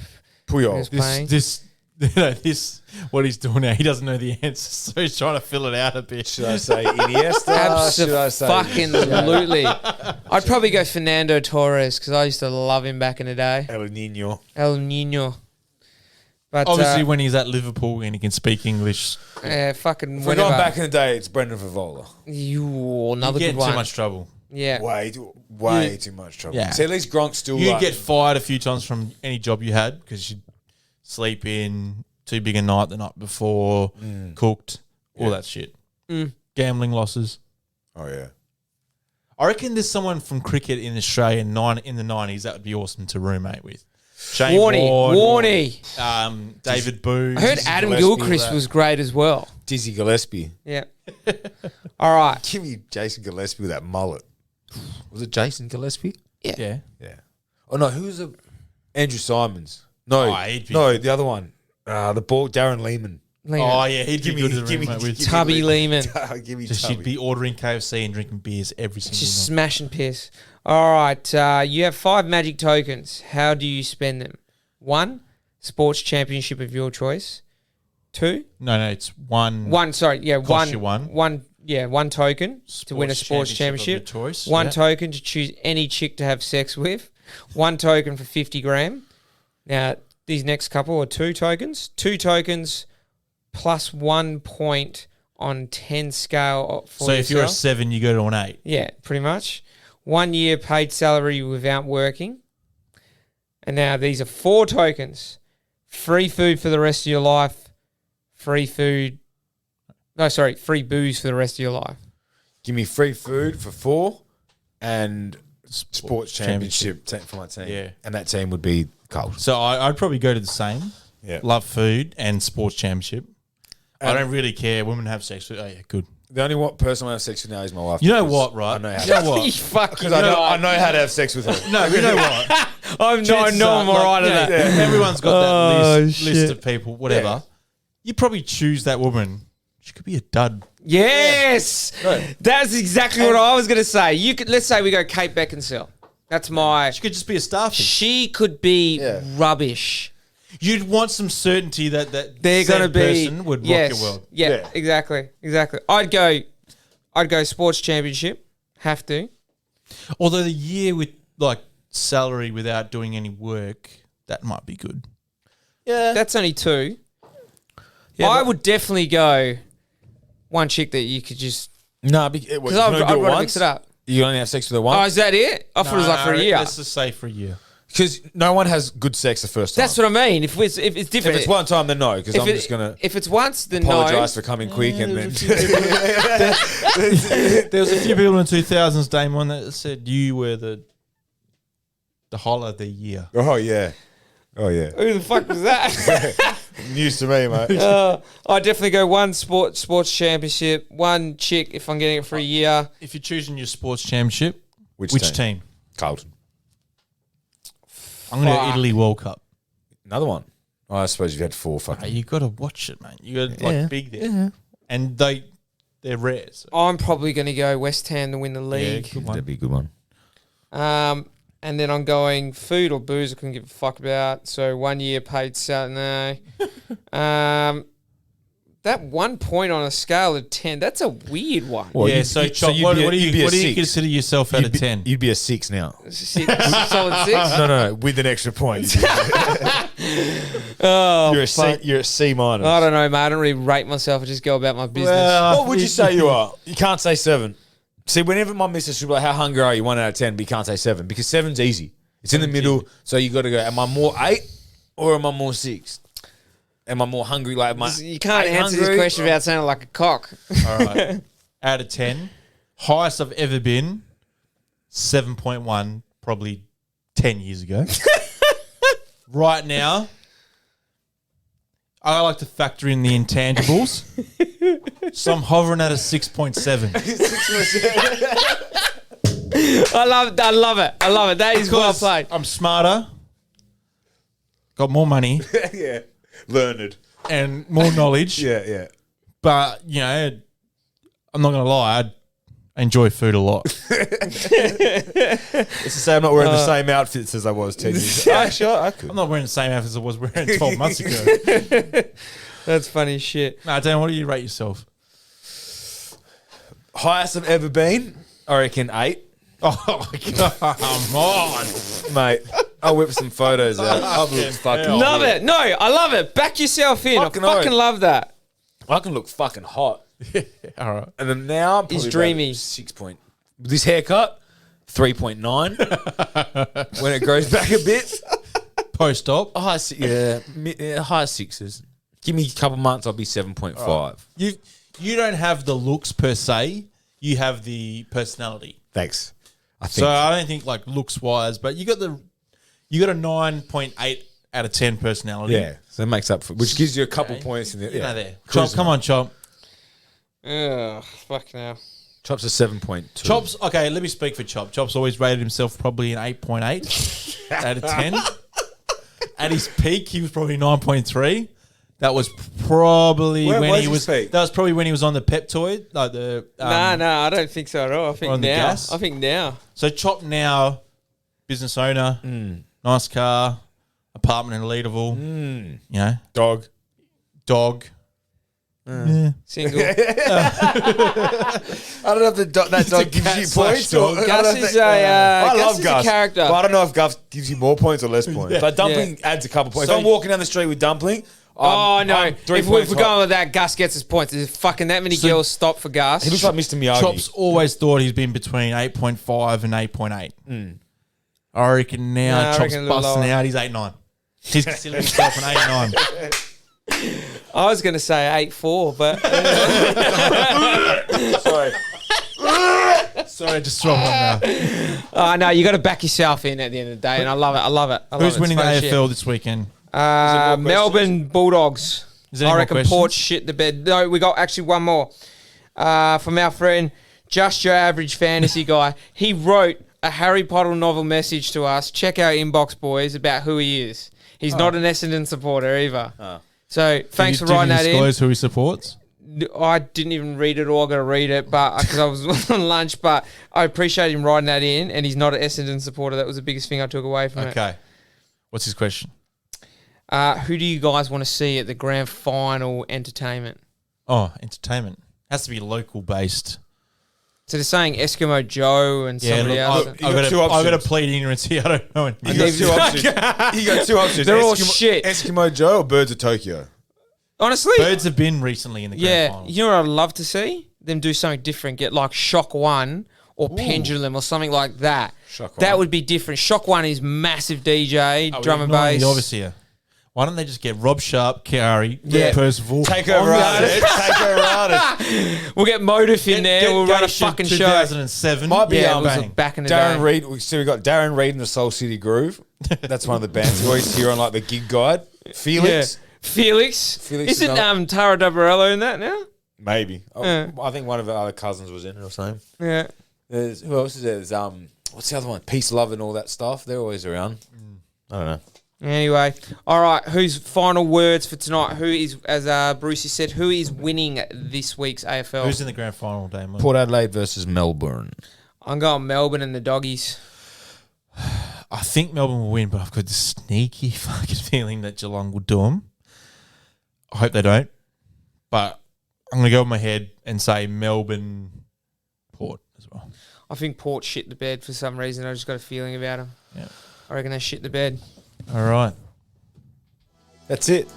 [SPEAKER 4] Puyol.
[SPEAKER 2] Yes. Playing.
[SPEAKER 3] This, what he's doing now, he doesn't know the answer, so he's trying to fill it out a bit.
[SPEAKER 4] Should I say Iniesta? Should I say
[SPEAKER 2] Absolutely. I'd probably go Fernando Torres because I used to love him back in the day.
[SPEAKER 4] El Nino?
[SPEAKER 2] El Nino. But
[SPEAKER 3] Obviously, when he's at Liverpool and he can speak English,
[SPEAKER 2] fucking
[SPEAKER 4] If we're going back in the day, it's Brendan Favola.
[SPEAKER 2] Another
[SPEAKER 3] you get
[SPEAKER 2] good one.
[SPEAKER 3] too much trouble.
[SPEAKER 2] Yeah.
[SPEAKER 4] Way too much trouble.
[SPEAKER 3] Yeah.
[SPEAKER 4] See, at least Gronk's still
[SPEAKER 3] You'd
[SPEAKER 4] like,
[SPEAKER 3] get fired a few times from any job you had because you'd sleep in, too big a night the night before, cooked, all that shit. Gambling losses.
[SPEAKER 4] oh yeah.
[SPEAKER 3] I reckon there's someone from cricket in Australia in the 90s that would be awesome to roommate with. Shane
[SPEAKER 2] Warney.
[SPEAKER 3] David Booth.
[SPEAKER 2] I heard
[SPEAKER 4] Dizzy
[SPEAKER 2] Adam
[SPEAKER 4] Gillespie,
[SPEAKER 2] Gilchrist
[SPEAKER 4] that.
[SPEAKER 2] was great as well.
[SPEAKER 4] Dizzy Gillespie.
[SPEAKER 2] Yeah. All right.
[SPEAKER 4] Give me Jason Gillespie with that mullet. Was it Jason Gillespie?
[SPEAKER 3] Yeah.
[SPEAKER 4] Yeah. Oh no, who's the Andrew Simons? No,
[SPEAKER 3] Oh, he'd be-
[SPEAKER 4] no, the other one. The ball, Darren Lehman.
[SPEAKER 3] Oh, yeah, he'd be good as a roommate with.
[SPEAKER 2] Tubby Lehman.
[SPEAKER 4] Give me
[SPEAKER 3] Just
[SPEAKER 4] Tubby.
[SPEAKER 3] she'd be ordering KFC and drinking beers every single
[SPEAKER 2] Just
[SPEAKER 3] night.
[SPEAKER 2] smashing piss. All right. You have 5 magic tokens. How do you spend them? 1, sports championship of your choice. 2,
[SPEAKER 3] No, it's one.
[SPEAKER 2] 1. Sorry, yeah,
[SPEAKER 3] Cost you
[SPEAKER 2] 1.
[SPEAKER 3] one.
[SPEAKER 2] One token to win a sports championship.
[SPEAKER 3] of your choice.
[SPEAKER 2] 1
[SPEAKER 3] yeah.
[SPEAKER 2] token to choose any chick to have sex with. 1 token for 50 grand. Now, these next couple are 2 tokens. 2 tokens plus 1 point on 10 scale for
[SPEAKER 3] So if you're a
[SPEAKER 2] yourself.
[SPEAKER 3] 7, you go to an 8.
[SPEAKER 2] Yeah, pretty much. 1 year paid salary without working. And now these are 4 tokens. Free food for the rest of your life. Free booze for the rest of your life.
[SPEAKER 4] Give me free food for 4 and sports championship for my team.
[SPEAKER 3] Yeah.
[SPEAKER 4] And that team would be Carlton.
[SPEAKER 3] So I'd probably go to the same.
[SPEAKER 4] Yeah.
[SPEAKER 3] Love food and sports championship. I don't really care. Women have sex with. Oh yeah, good.
[SPEAKER 4] The only person I have sex with now is my wife.
[SPEAKER 3] You know
[SPEAKER 4] because
[SPEAKER 3] what, right?
[SPEAKER 4] I know how.
[SPEAKER 3] You know what?
[SPEAKER 2] You fucking
[SPEAKER 4] Because I know how to have sex with her.
[SPEAKER 3] No, you know what?
[SPEAKER 2] I know I'm all right at that.
[SPEAKER 3] Everyone's got that
[SPEAKER 2] Oh,
[SPEAKER 3] list
[SPEAKER 2] shit.
[SPEAKER 3] of people, whatever.
[SPEAKER 4] Yeah.
[SPEAKER 3] You probably choose that woman. She could be a dud.
[SPEAKER 2] Yes,
[SPEAKER 4] No.
[SPEAKER 2] that's exactly what I was going to say. You could let's say we go Kate Beckinsale. That's my.
[SPEAKER 3] She could just be a starfish.
[SPEAKER 2] She could be
[SPEAKER 4] Yeah.
[SPEAKER 2] rubbish.
[SPEAKER 3] You'd want some certainty that
[SPEAKER 2] They're
[SPEAKER 3] said
[SPEAKER 2] going to be
[SPEAKER 3] person would
[SPEAKER 2] yes,
[SPEAKER 3] rock your world.
[SPEAKER 2] Yeah,
[SPEAKER 4] Yeah.
[SPEAKER 2] exactly. I'd go sports championship. Have to.
[SPEAKER 3] Although the year with like salary without doing any work, that might be good.
[SPEAKER 4] Yeah.
[SPEAKER 2] That's only 2.
[SPEAKER 4] Yeah,
[SPEAKER 2] I
[SPEAKER 4] but-
[SPEAKER 2] would definitely go one chick that you could just
[SPEAKER 4] No, because
[SPEAKER 2] because I'd rather mix it up.
[SPEAKER 4] You only have sex with her
[SPEAKER 2] Oh,
[SPEAKER 4] once?
[SPEAKER 2] is that it? I thought it was like for a year.
[SPEAKER 3] Let's just say for a year.
[SPEAKER 4] Because no one has good sex the first time.
[SPEAKER 2] That's what I mean. If it's different,
[SPEAKER 4] If it's one time, then no. Because I'm just gonna
[SPEAKER 2] If it's once, then
[SPEAKER 4] apologize for coming quick and then.
[SPEAKER 3] There was a few people in the 2000s, Damon, that said you were the holler of the year.
[SPEAKER 4] Oh yeah.
[SPEAKER 2] no. Who the fuck was that?
[SPEAKER 4] News to me, mate.
[SPEAKER 2] I definitely go one sports championship, one chick if I'm getting it for a year.
[SPEAKER 3] If you're choosing your sports championship,
[SPEAKER 4] Which
[SPEAKER 3] team?
[SPEAKER 4] Carlton.
[SPEAKER 3] I'm going to go Italy World Cup.
[SPEAKER 4] Another one. Oh, I suppose you've had 4 fucking.
[SPEAKER 3] You got to watch it, man. You got to big there, and they're rare. So.
[SPEAKER 2] I'm probably going to go West Ham to win the league.
[SPEAKER 3] Good one.
[SPEAKER 4] That'd be a good one.
[SPEAKER 2] And then I'm going food or booze I couldn't give a fuck about. So 1 year paid Saturday. That 1 point on a scale of 10, that's a weird one.
[SPEAKER 4] Well,
[SPEAKER 3] Yeah, so Chop, what do you consider yourself out of 10?
[SPEAKER 4] You'd be a 6 now.
[SPEAKER 2] Solid 6?
[SPEAKER 4] No, with an extra point.
[SPEAKER 2] Oh,
[SPEAKER 4] You're a C. You're a C minus.
[SPEAKER 2] I don't know, mate. I don't really rate myself. I just go about my business.
[SPEAKER 4] What would you say you are? You can't say 7. See, whenever my missus should be like, how hungry are you? 1 out of 10, but you can't say 7 because 7's easy. It's in the middle, so you got to go, am I more 8 or am I more 6? Am I more hungry? Like, am I
[SPEAKER 2] You can't
[SPEAKER 4] 8
[SPEAKER 2] answer
[SPEAKER 4] hungry?
[SPEAKER 2] this question without sounding like a cock.
[SPEAKER 3] All right. Out of 10, highest I've ever been, 7.1, probably 10 years ago. Right now, I like to factor in the intangibles. So I'm hovering at a 6.7.
[SPEAKER 2] I love it. That is well played.
[SPEAKER 3] I'm smarter, got more money,
[SPEAKER 4] Yeah. Learned.
[SPEAKER 3] and more knowledge.
[SPEAKER 4] Yeah.
[SPEAKER 3] But, you know, I'm not going to lie, I enjoy food a lot.
[SPEAKER 4] It's to say I'm not wearing the same outfits as I was 10 years ago. Actually, I could.
[SPEAKER 3] I'm not wearing the same outfit as I was wearing 12 months ago.
[SPEAKER 2] That's funny as shit.
[SPEAKER 3] Nah, Dan, what do you rate yourself?
[SPEAKER 4] Highest I've ever been, I reckon 8.
[SPEAKER 3] Oh, come on.
[SPEAKER 4] Mate, I'll whip some photos out. I've looked fucking
[SPEAKER 2] Love it. No, I love it. Back yourself in.
[SPEAKER 4] Fucking
[SPEAKER 2] I fucking
[SPEAKER 4] oath.
[SPEAKER 2] love that.
[SPEAKER 4] I can look fucking hot.
[SPEAKER 3] All right.
[SPEAKER 4] And then now I'm
[SPEAKER 2] He's
[SPEAKER 4] probably
[SPEAKER 2] dreamy.
[SPEAKER 4] about 6 point. This haircut, 3.9. When it grows back a bit,
[SPEAKER 3] Post-op.
[SPEAKER 4] high 6s. Give me a couple months, I'll be 7.5.
[SPEAKER 3] You don't have the looks per se. You have the personality.
[SPEAKER 4] Thanks. I think.
[SPEAKER 3] So I don't think like looks wise, but you got a 9.8 out of 10 personality.
[SPEAKER 4] yeah, so that makes up for, which gives you a couple points in there.
[SPEAKER 3] You know
[SPEAKER 4] Yeah.
[SPEAKER 3] there. Chop, come on, Chop.
[SPEAKER 2] Ugh, fuck now.
[SPEAKER 4] Chop's a 7.2.
[SPEAKER 3] Chop's okay. Let me speak for Chop. Chop's always rated himself probably an 8.8 out of 10. At his peak, he was probably 9.3. That was probably
[SPEAKER 4] When
[SPEAKER 3] when
[SPEAKER 4] was
[SPEAKER 3] he
[SPEAKER 4] his
[SPEAKER 3] was.
[SPEAKER 4] peak?
[SPEAKER 3] That was probably when he was on the Peptoid, like the.
[SPEAKER 2] Nah, I don't think so at all. I think
[SPEAKER 3] on the
[SPEAKER 2] now.
[SPEAKER 3] gas?
[SPEAKER 2] I think now.
[SPEAKER 3] So Chop now, business owner, nice car, apartment in Leaderville. You know,
[SPEAKER 4] Dog.
[SPEAKER 3] dog.
[SPEAKER 2] Single.
[SPEAKER 4] I don't know if that dog gives you points. Or,
[SPEAKER 2] Gus is a
[SPEAKER 4] I
[SPEAKER 2] Gus
[SPEAKER 4] love
[SPEAKER 2] is
[SPEAKER 4] Gus,
[SPEAKER 2] a character.
[SPEAKER 4] but I don't know if Gus gives you more points or less points. Like Dumpling adds a couple points.
[SPEAKER 3] So
[SPEAKER 4] if I'm walking down the street with Dumpling,
[SPEAKER 2] Oh no!
[SPEAKER 4] I'm 3
[SPEAKER 2] If
[SPEAKER 4] points
[SPEAKER 2] we're
[SPEAKER 4] high.
[SPEAKER 2] going with that, Gus gets his points. There's fucking that many girls stop for Gus.
[SPEAKER 4] He looks like Mr. Miyagi.
[SPEAKER 3] Chop's always thought he's been between 8.5 and 8.8. I reckon now
[SPEAKER 2] Nah, I
[SPEAKER 3] Chop's
[SPEAKER 2] reckon a little
[SPEAKER 3] busting
[SPEAKER 2] lower.
[SPEAKER 3] out. He's 8.9. He's considering himself an 8.9.
[SPEAKER 2] I was going to say 8.4, but
[SPEAKER 4] Sorry.
[SPEAKER 3] Sorry, just throw one now.
[SPEAKER 2] no, you got to back yourself in at the end of the day, and I love it. I love it.
[SPEAKER 3] Who's winning the
[SPEAKER 2] It's funny
[SPEAKER 3] AFL this weekend?
[SPEAKER 2] shit. Melbourne Bulldogs.
[SPEAKER 3] Is there any
[SPEAKER 2] I
[SPEAKER 3] more
[SPEAKER 2] reckon
[SPEAKER 3] questions?
[SPEAKER 2] Port shit the bed. No, we got actually one more from our friend, just your average fantasy guy. He wrote a Harry Potter novel message to us. Check our inbox, boys, about who he is. He's not an Essendon supporter either. So thanks for writing that in.
[SPEAKER 3] Disclose who he supports?
[SPEAKER 2] I didn't even read it all. I got to read it, but because I was on lunch. But I appreciate him writing that in, and he's not an Essendon supporter. That was the biggest thing I took away from it.
[SPEAKER 3] Okay. What's his question?
[SPEAKER 2] Who do you guys want to see at the grand final entertainment?
[SPEAKER 3] Oh, entertainment. Has to be local based.
[SPEAKER 2] So they're saying Eskimo Joe and somebody else.
[SPEAKER 4] You got two
[SPEAKER 3] I've got to
[SPEAKER 4] options.
[SPEAKER 3] plead ignorance here. I don't know.
[SPEAKER 4] You got two options. You got two options.
[SPEAKER 2] They're all shit.
[SPEAKER 4] Eskimo Joe or Birds of Tokyo?
[SPEAKER 2] Honestly,
[SPEAKER 3] Birds have been recently in the grand
[SPEAKER 2] yeah.
[SPEAKER 3] final.
[SPEAKER 2] You know what I'd love to see? Them do something different. Get like Shock 1 or Pendulum or something like that.
[SPEAKER 4] Shock
[SPEAKER 2] That
[SPEAKER 4] One.
[SPEAKER 2] would be different. Shock One is massive DJ, drum and
[SPEAKER 3] Ignoring
[SPEAKER 2] bass.
[SPEAKER 3] the obvious here. Why don't they just get Rob Sharp, Kari,
[SPEAKER 2] Yeah.
[SPEAKER 3] Percival?
[SPEAKER 4] Take over artist. Take over artist.
[SPEAKER 2] We'll get Motive in there. We'll run a
[SPEAKER 3] Geisha
[SPEAKER 2] fucking show.
[SPEAKER 3] 2007.
[SPEAKER 4] Might be
[SPEAKER 2] Yeah, it was
[SPEAKER 4] bang.
[SPEAKER 2] back in the
[SPEAKER 4] Darren
[SPEAKER 2] day.
[SPEAKER 4] Reed. We got Darren Reed and the Soul City Groove. That's one of the bands we always hear on like the gig guide. Felix.
[SPEAKER 2] Yeah. Felix.
[SPEAKER 4] Felix is
[SPEAKER 2] Isn't
[SPEAKER 4] another-
[SPEAKER 2] Tara Dabarello in that now?
[SPEAKER 4] Maybe.
[SPEAKER 2] Yeah.
[SPEAKER 4] I think one of our other cousins was in it or something.
[SPEAKER 2] Yeah.
[SPEAKER 4] Who else is there? There's, what's the other one? Peace, Love and all that stuff. They're always around. I don't know.
[SPEAKER 2] Anyway, all right. Who's final words for tonight? Who is, as Brucey said, who is winning this week's AFL?
[SPEAKER 3] Who's in the grand final, Damon?
[SPEAKER 4] Port Adelaide versus Melbourne.
[SPEAKER 2] I'm going Melbourne and the Doggies.
[SPEAKER 3] I think Melbourne will win, but I've got this sneaky fucking feeling that Geelong will do them. I hope they don't. But I'm going to go with my head and say Melbourne, Port as well.
[SPEAKER 2] I think Port shit the bed for some reason. I just got a feeling about them.
[SPEAKER 3] Yeah.
[SPEAKER 2] I reckon they shit the bed.
[SPEAKER 3] All right.
[SPEAKER 4] That's it.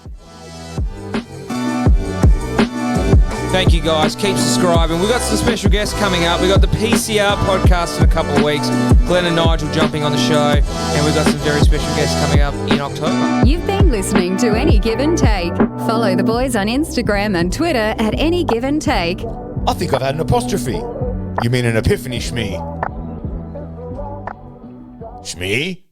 [SPEAKER 2] Thank you, guys. Keep subscribing. We've got some special guests coming up. We've got the PCR podcast in a couple of weeks. Glenn and Nigel jumping on the show. And we've got some very special guests coming up in October.
[SPEAKER 1] You've been listening to Any Give and Take. Follow the boys on Instagram and Twitter at Any Give and Take.
[SPEAKER 4] I think I've had an apostrophe. You mean an epiphany, Shmee? Shmee?